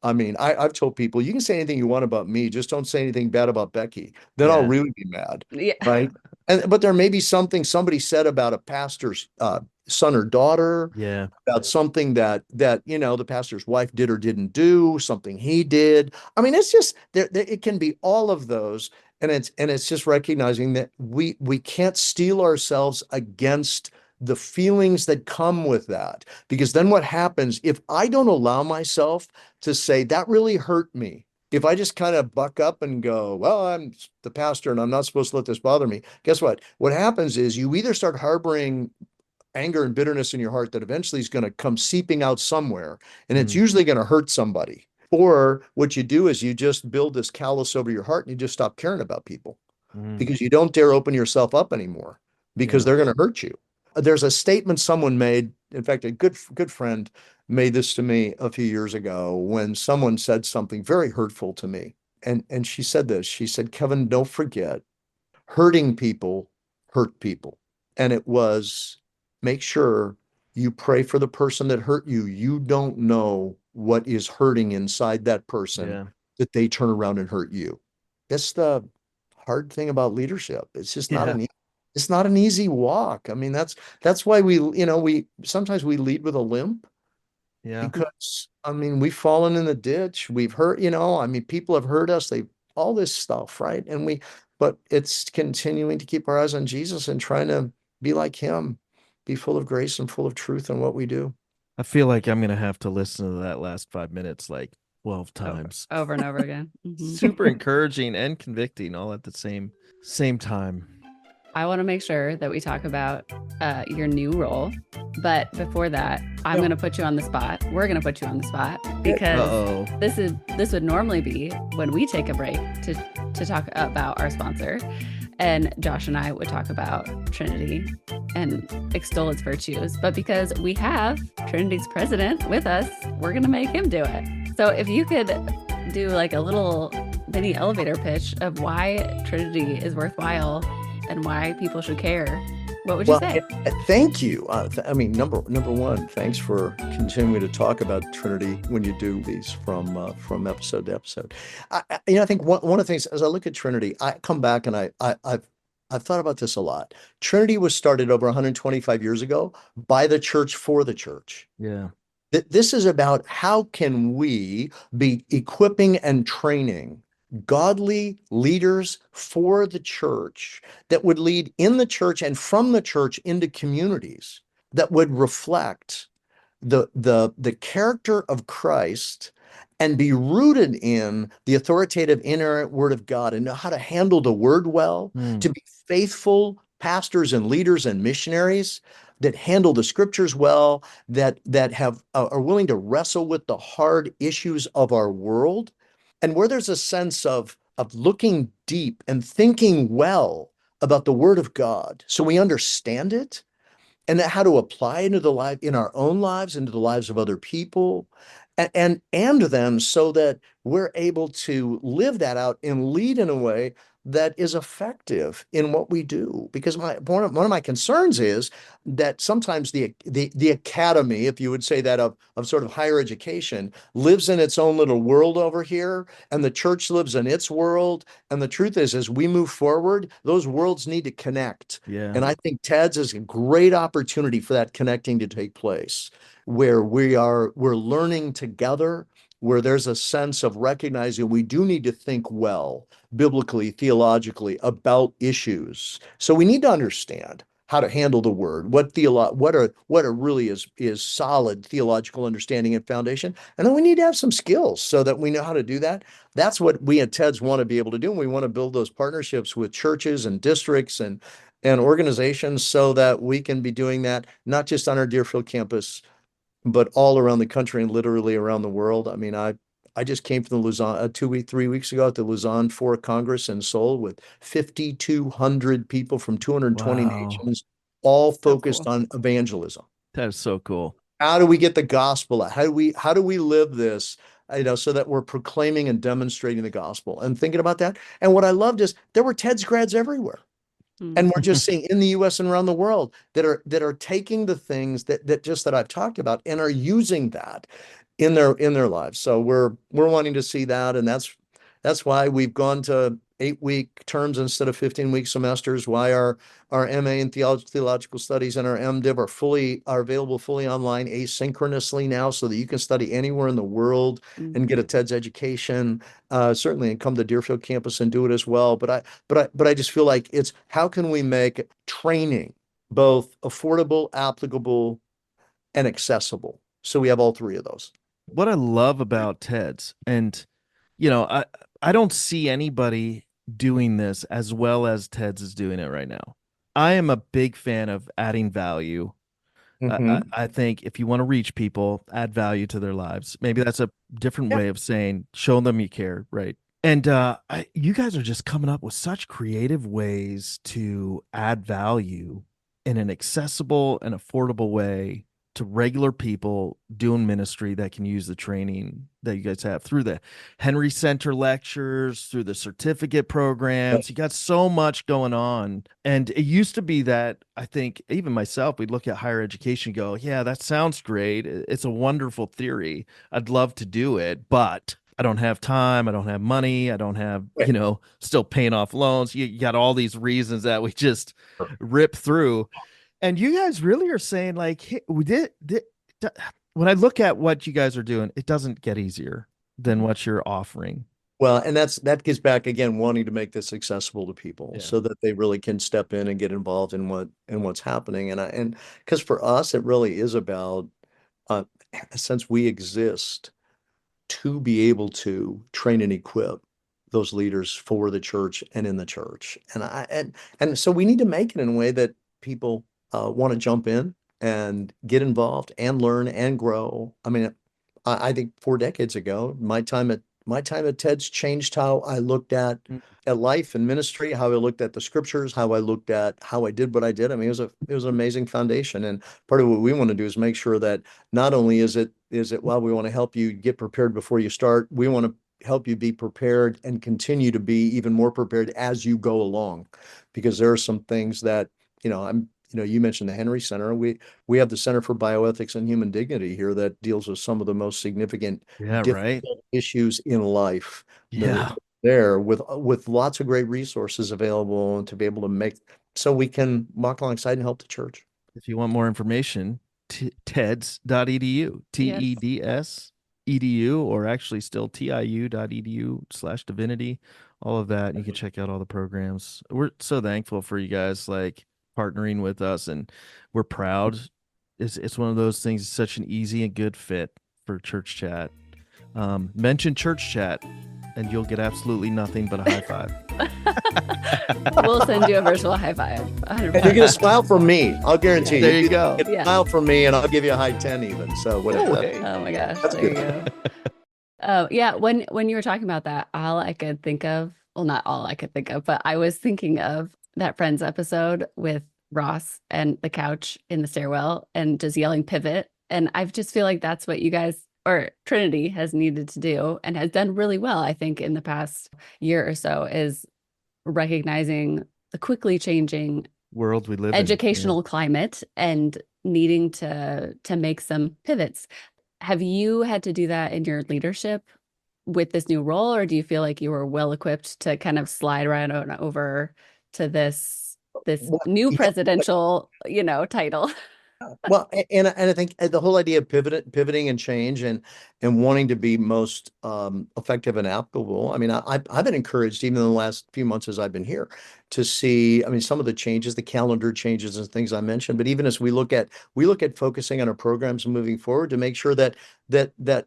I mean, I've told people, you can say anything you want about me, just don't say anything bad about Becky. Then I'll Yeah. really be mad, Yeah. right? But there may be something somebody said about a pastor's son or daughter, Yeah. about something that the pastor's wife did or didn't do, something he did. I mean, it's just it can be all of those. And it's just recognizing that we can't steel ourselves against the feelings that come with that. Because then what happens if I don't allow myself to say that really hurt me? If I just kind of buck up and go, well, I'm the pastor and I'm not supposed to let this bother me. Guess what? What happens is you either start harboring anger and bitterness in your heart that eventually is going to come seeping out somewhere, and it's usually going to hurt somebody. Or what you do is you just build this callus over your heart and you just stop caring about people because you don't dare open yourself up anymore because they're going to hurt you. There's a statement someone made. In fact, a good friend made this to me a few years ago when someone said something very hurtful to me. And she said this. She said, Kevin, don't forget, hurting people hurt people. And it was, make sure you pray for the person that hurt you. You don't know what is hurting inside that person that they turn around and hurt you. That's the hard thing about leadership. It's just not it's not an easy walk. I mean, that's why we sometimes we lead with a limp. Yeah. Because I mean, we've fallen in the ditch. We've hurt, I mean, people have hurt us. All this stuff, right? But it's continuing to keep our eyes on Jesus and trying to be like him, be full of grace and full of truth in what we do. I feel like I'm going to have to listen to that last 5 minutes like 12 times. Over and over again. Super encouraging and convicting all at the same time. I want to make sure that we talk about your new role. But before that, I'm going to put you on the spot. We're going to put you on the spot because this would normally be when we take a break to talk about our sponsor. And Josh and I would talk about Trinity and extol its virtues. But because we have Trinity's president with us, we're going to make him do it. So if you could do like a little mini elevator pitch of why Trinity is worthwhile and why people should care, what would you say? Thank you. I mean, number one, thanks for continuing to talk about Trinity when you do these from episode to episode. I think one of the things as I look at Trinity, I come back and I've thought about this a lot. Trinity was started over 125 years ago by the church for the church. Yeah. This is about how can we be equipping and training godly leaders for the church that would lead in the church and from the church into communities that would reflect the character of Christ and be rooted in the authoritative inerrant word of God and know how to handle the word well, to be faithful pastors and leaders and missionaries that handle the scriptures well, that are willing to wrestle with the hard issues of our world. And where there's a sense of looking deep and thinking well about the word of God so we understand it and how to apply it in our own lives, into the lives of other people, and them so that we're able to live that out and lead in a way that is effective in what we do. Because one of my concerns is that sometimes the academy, if you would say that, of sort of higher education, lives in its own little world over here, and the church lives in its world. And the truth is, as we move forward, those worlds need to connect. Yeah. And I think TEDS is a great opportunity for that connecting to take place, where we're learning together, where there's a sense of recognizing we do need to think well, biblically, theologically, about issues. So we need to understand how to handle the word, what really is solid theological understanding and foundation. And then we need to have some skills so that we know how to do that. That's what we at TEDS want to be able to do. And we want to build those partnerships with churches and districts and organizations so that we can be doing that, not just on our Deerfield campus, but all around the country and literally around the world. I mean, I just came from the Lausanne 3 weeks ago at the Lausanne Fourth Congress in Seoul with 5,200 people from 220 nations, all focused on evangelism. That is so cool. How do we get the gospel out? How do we live this, so that we're proclaiming and demonstrating the gospel and thinking about that? And what I loved is there were TEDS grads everywhere. And we're just seeing in the US and around the world that are taking the things that I've talked about and are using that in their lives. So we're wanting to see that. And that's why we've gone to 8-week terms instead of 15-week semesters, why our MA in theological studies and our MDiv are available fully online asynchronously now, so that you can study anywhere in the world and get a TEDS education, certainly, and come to Deerfield campus and do it as well. But I just feel like it's how can we make training both affordable, applicable, and accessible? So we have all three of those. What I love about TEDS, and I don't see anybody doing this as well as TEDS is doing it right now. I am a big fan of adding value. I think if you want to reach people, add value to their lives. Maybe that's a different way of saying show them you care, right? And you guys are just coming up with such creative ways to add value in an accessible and affordable way to regular people doing ministry that can use the training that you guys have through the Henry Center lectures, through the certificate programs. You got so much going on. And it used to be that I think even myself, we'd look at higher education and go, yeah, that sounds great. It's a wonderful theory. I'd love to do it, but I don't have time. I don't have money. I don't have, still paying off loans. You got all these reasons that we just rip through. And you guys really are saying like, hey, when I look at what you guys are doing, it doesn't get easier than what you're offering. Well, and that gets back again, wanting to make this accessible to people so that they really can step in and get involved in what's happening. And because for us, it really is about, since we exist to be able to train and equip those leaders for the church and in the church. And so we need to make it in a way that people want to jump in and get involved and learn and grow. I mean, I think 4 decades ago, my time at TEDS changed how I looked at life and ministry, how I looked at the scriptures, how I looked at how I did what I did. I mean, it was an amazing foundation. And part of what we want to do is make sure that not only is it well, we want to help you get prepared before you start, we want to help you be prepared and continue to be even more prepared as you go along, because there are some things that, you mentioned the Henry Center. We have the Center for Bioethics and Human Dignity here that deals with some of the most significant issues in life. There with lots of great resources available to be able to make so we can walk alongside and help the church. If you want more information, teds.edu, TEDS edu, or actually still tiu.edu/divinity, all of that. You can check out all the programs. We're so thankful for you guys like partnering with us, and we're proud. It's one of those things. It's such an easy and good fit for Church Chat. Mention Church Chat and you'll get absolutely nothing but a high five. We'll send you a virtual high five. 100%. And you're gonna smile from me. I'll guarantee you. There you go. Smile from me, and I'll give you a high 10 even. So whatever. Oh my gosh. There you go. Yeah. When you were talking about that, all I could think of, well, not all I could think of, but I was thinking of that Friends episode with Ross and the couch in the stairwell and just yelling pivot. And I just feel like that's what you guys, or Trinity, has needed to do and has done really well, I think, in the past year or so, is recognizing the quickly changing world we live educational climate and needing to make some pivots. Have you had to do that in your leadership with this new role, or do you feel like you were well equipped to kind of slide right on over to this new presidential, title? Well, and I think the whole idea of pivoting and change and wanting to be most effective and applicable. I mean, I've been encouraged even in the last few months as I've been here to see, I mean, some of the changes, the calendar changes and things I mentioned, but even as we look at focusing on our programs and moving forward to make sure that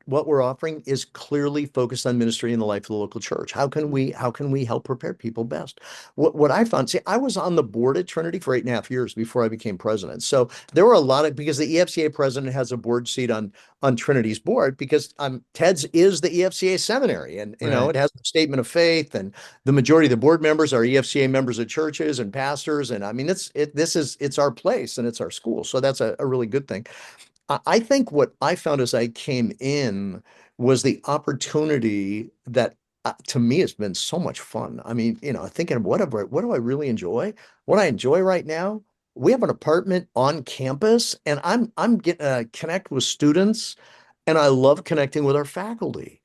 what we're offering is clearly focused on ministry in the life of the local church. How can we help prepare people best? What I found, see, I was on the board at Trinity for 8.5 years before I became president. So there were a lot of, because the EFCA president has a board seat on Trinity's board, because TEDS is the EFCA seminary, and it has a statement of faith, and the majority of the board members are EFCA members of churches and pastors, and I mean it's our place and it's our school, so that's a really good thing. I think what I found as I came in was the opportunity that to me has been so much fun. I mean, thinking of what do I really enjoy? What I enjoy right now, we have an apartment on campus, and I'm getting to connect with students, and I love connecting with our faculty.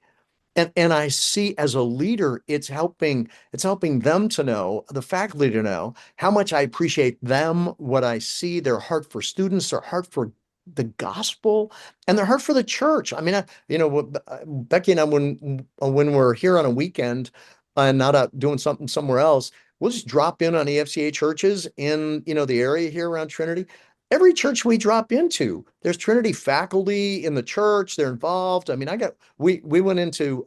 And I see as a leader, it's helping them to know, the faculty to know how much I appreciate them, what I see, their heart for students, their heart for the gospel, and their heart for the church. I mean, Becky and I, when we're here on a weekend and not out doing something somewhere else, we'll just drop in on EFCA churches in, the area here around Trinity. Every church we drop into, there's Trinity faculty in the church. They're involved. I mean, we went into,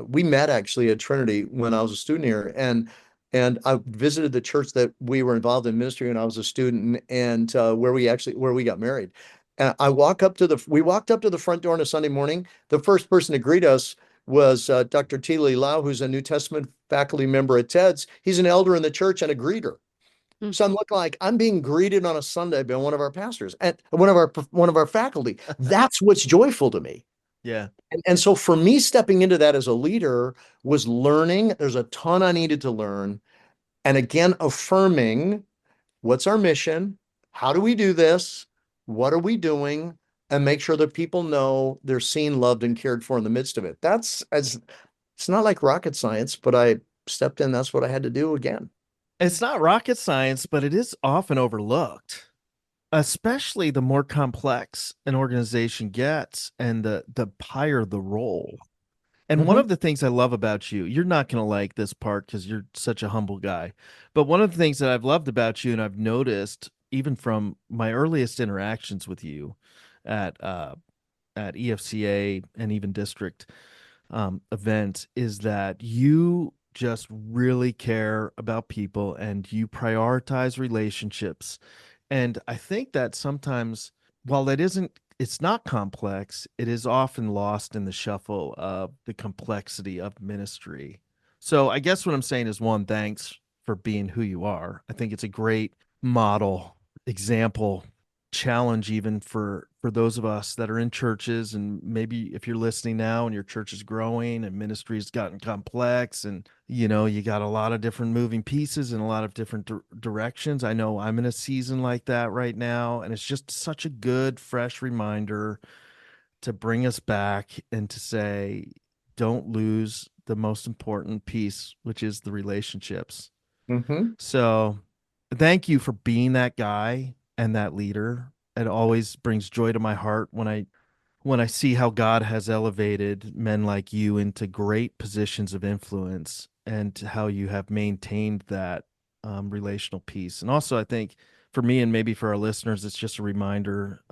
we met actually at Trinity when I was a student here, and I visited the church that we were involved in ministry when I was a student, and where we got married. We walked up to the front door on a Sunday morning. The first person to greet us was Dr. T. Lee Lau, who's a New Testament faculty member at TEDS. He's an elder in the church and a greeter. So I'm looking like I'm being greeted on a Sunday by one of our pastors and one of our faculty. That's what's joyful to me. Yeah. And so for me, stepping into that as a leader was learning. There's a ton I needed to learn. And again, affirming what's our mission? How do we do this? What are we doing? And make sure that people know they're seen, loved, and cared for in the midst of it. It's not like rocket science, but I stepped in. That's what I had to do again. It's not rocket science, but it is often overlooked, especially the more complex an organization gets and the higher the role. And one of the things I love about you, you're not going to like this part because you're such a humble guy, but one of the things that I've loved about you and I've noticed even from my earliest interactions with you at EFCA and even district events is that you just really care about people and you prioritize relationships. And I think that sometimes, while it's not complex, it is often lost in the shuffle of the complexity of ministry. So I guess what I'm saying is, one, thanks for being who you are. I think it's a great model, example, challenge even for those of us that are in churches, and maybe if you're listening now and your church is growing and ministry's gotten complex and you got a lot of different moving pieces and a lot of different directions. I know I'm in a season like that right now, and it's just such a good fresh reminder to bring us back and to say, don't lose the most important piece, which is the relationships. So thank you for being that guy and that leader. It always brings joy to my heart when I see how God has elevated men like you into great positions of influence and how you have maintained that relational piece. And also, I think for me and maybe for our listeners, it's just a reminder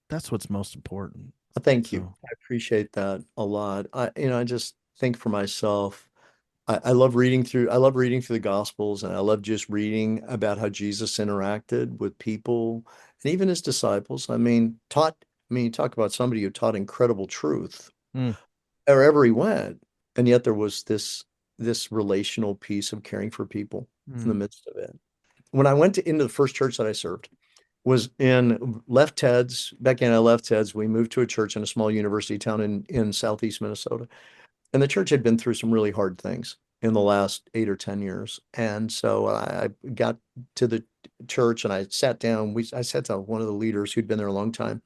that's what's most important. Thank you. I appreciate that a lot. I just think for myself, I love reading through the Gospels, and I love just reading about how Jesus interacted with people and even his disciples. You talk about somebody who taught incredible truth wherever he went, and yet there was this relational piece of caring for people in the midst of it. When I went into the first church that I served, left TEDS. Becky and I left TEDS. We moved to a church in a small university town in southeast Minnesota. And the church had been through some really hard things in the last 8 or 10 years. And so I got to the church and I sat down. I sat down with one of the leaders who'd been there a long time.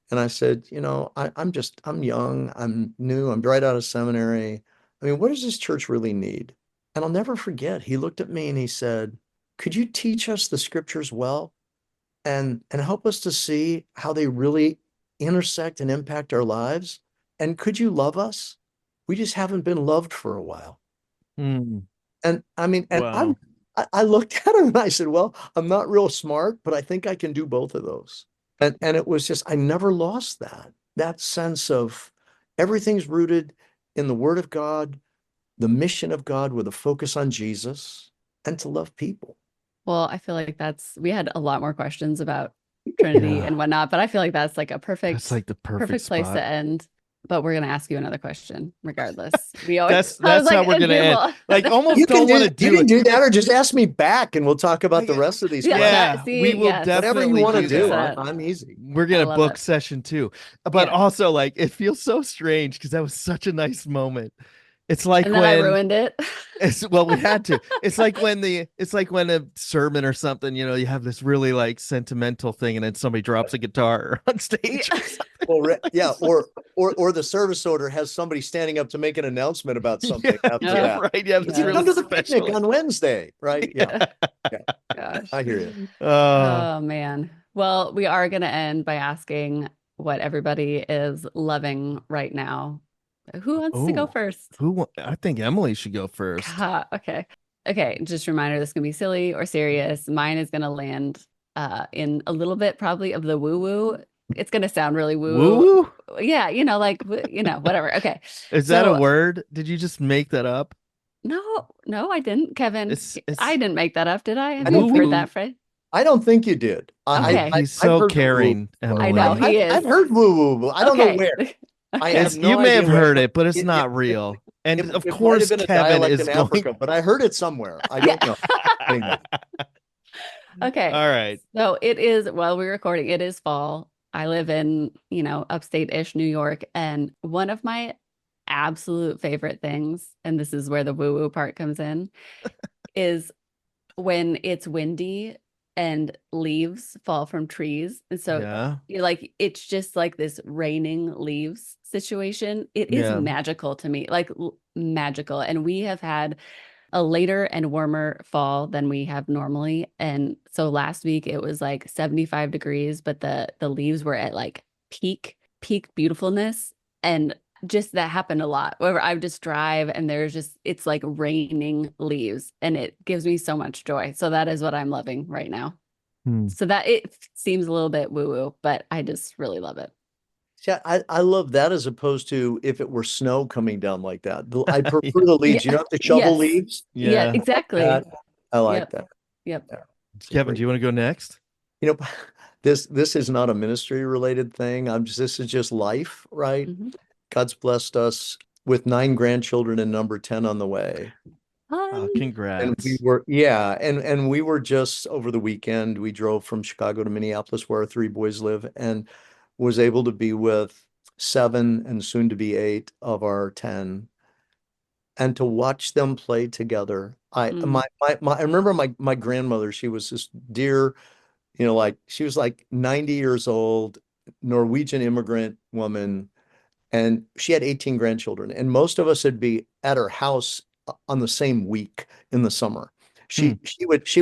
And I said, I'm young, I'm new, I'm right out of seminary. I mean, what does this church really need? And I'll never forget, he looked at me and he said, could you teach us the scriptures well and help us to see how they really intersect and impact our lives? And could you love us? We just haven't been loved for a while. And Wow. I looked at him and I said, well, I'm not real smart, but I think I can do both of those. And it was just, I never lost that sense of everything's rooted in the Word of God, the mission of God with a focus on Jesus, and to love people. Well, I feel like we had a lot more questions about Trinity and whatnot, but I feel like that's like the perfect place to end. But we're gonna ask you another question, regardless. We always that's how we're gonna end. Like, almost don't want to do it. You can do that, or just ask me back, and we'll talk about the rest of these. We will definitely whatever you want to do. that. I'm easy. We're gonna book session 2, but also like it feels so strange because that was such a nice moment. It's like and then I ruined it. We had to. It's like when a sermon or something, you have this really like sentimental thing, and then somebody drops a guitar on stage. Well, yeah, or the service order has somebody standing up to make an announcement about something after that. Right. Yeah, that's Come really to the special. picnic on Wednesday, right? Yeah. Gosh. I hear you. Oh man. Well, we are going to end by asking what everybody is loving right now. Who wants to go first? I think Emily should go first. Okay. Okay. Just a reminder, this is going to be silly or serious. Mine is going to land in a little bit probably of the woo woo. It's going to sound really woo Woo? Yeah, whatever. Okay. Is that a word? Did you just make that up? No, I didn't. Kevin, I didn't make that up, did I? Have you heard that phrase? I don't think you did. Okay. He's so caring, Emily. I know he is. I've heard woo woo. I don't know where. I have no you may idea have heard it, but it's not real. And of course, Kevin is going. Africa, but I heard it somewhere. I don't know. Anyway. Okay. All right. So it is, while we're recording, it is fall. I live in, upstate-ish New York. And one of my absolute favorite things, and this is where the woo-woo part comes in, is when it's windy and leaves fall from trees. And so it's just like this raining leaves situation. It is magical to me, like magical. And we have had a later and warmer fall than we have normally. And so last week it was like 75 degrees, but the leaves were at like peak beautifulness. And just that happened a lot where I just drive and it's like raining leaves and it gives me so much joy. So that is what I'm loving right now. So that it seems a little bit woo-woo, but I just really love it. Yeah, I love that as opposed to if it were snow coming down like that. I prefer the leaves. You don't have to shovel leaves. Yeah, exactly. I like that. Yep. Kevin, do you want to go next? This is not a ministry related thing. This is just life, right? Mm-hmm. God's blessed us with 9 grandchildren and number 10 on the way. Congrats. And we were just over the weekend, we drove from Chicago to Minneapolis where our 3 boys live and was able to be with 7 and soon to be 8 of our 10 and to watch them play together. I remember my grandmother, she was this dear, she was like 90 years old, Norwegian immigrant woman, and she had 18 grandchildren, and most of us would be at her house on the same week in the summer. She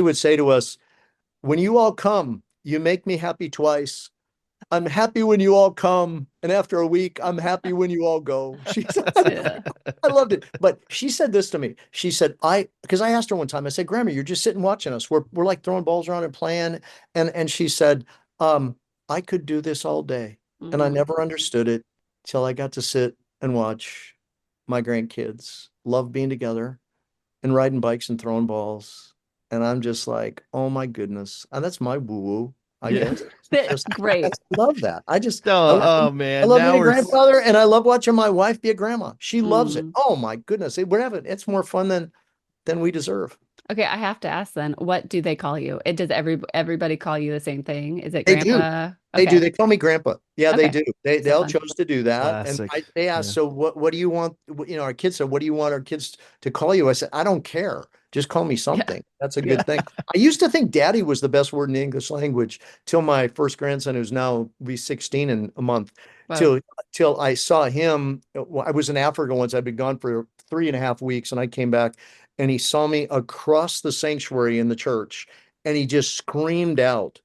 would say to us, "When you all come, you make me happy twice. I'm happy when you all come, and after a week, I'm happy when you all go." I loved it. But she said this to me. She said, because I asked her one time, I said, "Grandma, you're just sitting watching us. We're like throwing balls around and playing." And she said, "I could do this all day." And I never understood it till I got to sit and watch my grandkids love being together and riding bikes and throwing balls. And I'm just like, oh my goodness. And that's my woo-woo. I guess. Great. I love that. I man. I love being a grandfather and I love watching my wife be a grandma. She loves it. Oh my goodness. It's more fun than we deserve. Okay, I have to ask then, what do they call you? Does everybody call you the same thing? Is it Grandpa? They do. They call me Grandpa. Yeah, they do. They all fun. chose to do that. Classic. And they asked, so what do you want? Our kids said, what do you want our kids to call you? I said, I don't care. Just call me something. That's a good thing. I used to think daddy was the best word in the English language till my first grandson, who's now be 16 in a month, till I saw him. I was in Africa once. I'd been gone for 3.5 weeks and I came back and he saw me across the sanctuary in the church and he just screamed out,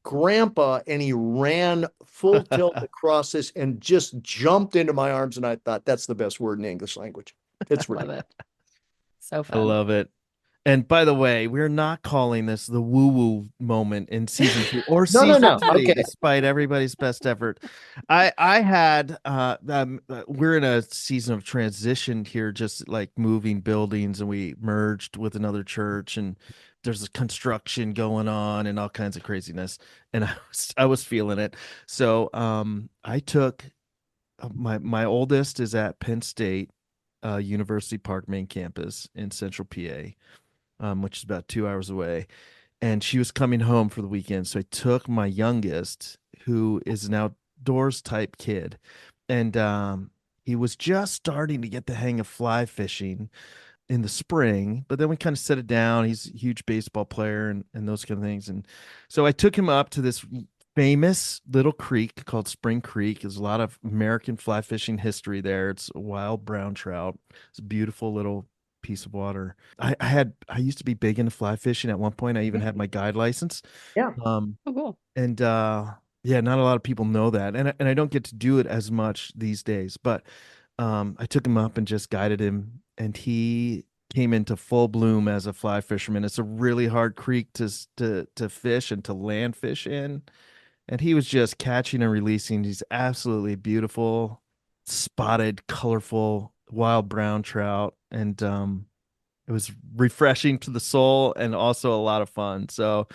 "Grandpa," and he ran full tilt across this and just jumped into my arms. And I thought, that's the best word in the English language. It's really love it. So fun. I love it. And by the way, we're not calling this the woo-woo moment in season 2 or season 3, despite everybody's best effort. I had we're in a season of transition here, just like moving buildings, and we merged with another church, and there's a construction going on and all kinds of craziness, and I was feeling it. So I took my oldest is at Penn State University Park main campus in Central PA. Which is about 2 hours away. And she was coming home for the weekend. So I took my youngest, who is an outdoors type kid. And he was just starting to get the hang of fly fishing in the spring. But then we kind of set it down. He's a huge baseball player and those kind of things. And so I took him up to this famous little creek called Spring Creek. There's a lot of American fly fishing history there. It's a wild brown trout. It's a beautiful little piece of water. I used to be big into fly fishing at one point. I even had my guide license. Yeah. Oh, cool. And yeah, not a lot of people know that. And I don't get to do it as much these days, but I took him up and just guided him, and he came into full bloom as a fly fisherman. It's a really hard creek to fish and to land fish in. And he was just catching and releasing these absolutely beautiful, spotted, colorful, wild brown trout. And it was refreshing to the soul and also a lot of fun. So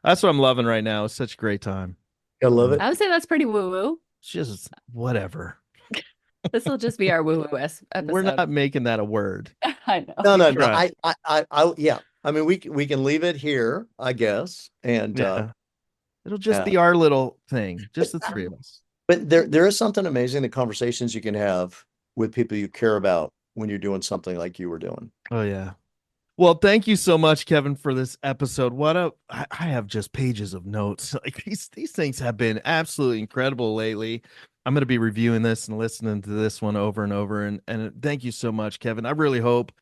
that's what I'm loving right now. It's such a great time. I love it. I would say that's pretty woo-woo. It's just whatever. This will just be our woo-woo episode. We're not making that a word. I know. No. Right. Yeah. I mean, we can leave it here, I guess. And Yeah. It'll just be our little thing, just the three of us. But there is something amazing, the conversations you can have with people you care about when you're doing something like you were doing. Oh, yeah. Well, thank you so much, Kevin, for this episode. I have just pages of notes. Like these things have been absolutely incredible lately. I'm going to be reviewing this and listening to this one over and over. And thank you so much, Kevin. I really hope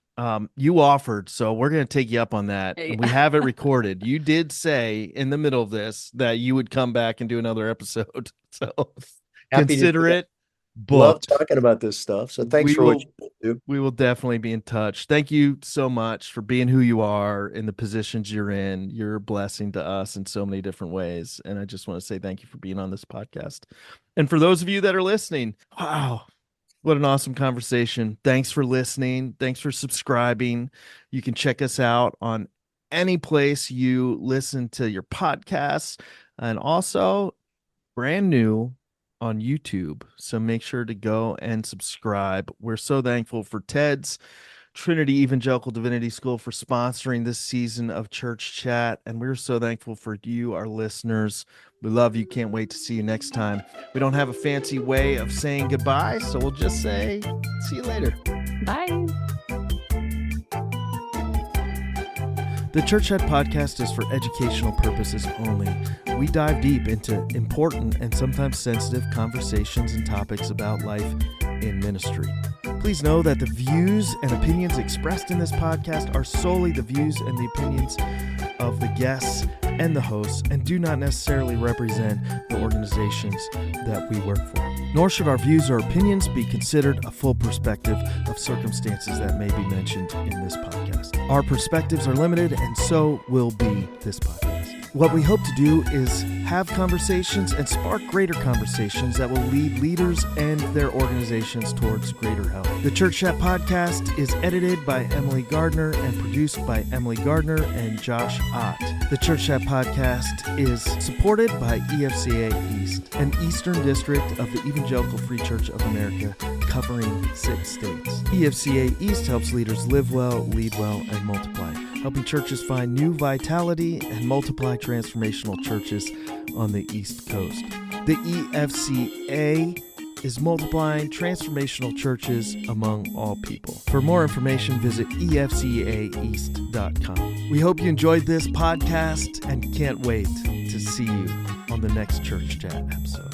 you offered, so we're going to take you up on that. Yeah. We have it recorded. You did say in the middle of this that you would come back and do another episode. So consider it. Love talking about this stuff. So thanks for what you do. We will definitely be in touch. Thank you so much for being who you are in the positions you're in. You're a blessing to us in so many different ways. And I just want to say thank you for being on this podcast. And for those of you that are listening, wow, what an awesome conversation. Thanks for listening. Thanks for subscribing. You can check us out on any place you listen to your podcasts, and also brand new on YouTube. So make sure to go and subscribe. We're so thankful for Ted's Trinity Evangelical Divinity School for sponsoring this season of Church Chat. And we're so thankful for you, our listeners. We love you. Can't wait to see you next time. We don't have a fancy way of saying goodbye, so we'll just say, see you later. Bye. The Church Chat podcast is for educational purposes only. We dive deep into important and sometimes sensitive conversations and topics about life in ministry. Please know that the views and opinions expressed in this podcast are solely the views and the opinions of the guests and the hosts, and do not necessarily represent the organizations that we work for. Nor should our views or opinions be considered a full perspective of circumstances that may be mentioned in this podcast. Our perspectives are limited, and so will be this podcast. What we hope to do is have conversations and spark greater conversations that will lead leaders and their organizations towards greater health. The Church Chat podcast is edited by Emily Gardner and produced by Emily Gardner and Josh Ott. The Church Chat podcast is supported by EFCA East, an Eastern District of the Evangelical Free Church of America, covering 6 states. EFCA East helps leaders live well, lead well, and multiply, helping churches find new vitality and multiply transformational churches on the East Coast. The EFCA is multiplying transformational churches among all people. For more information, visit efcaeast.com. We hope you enjoyed this podcast and can't wait to see you on the next Church Chat episode.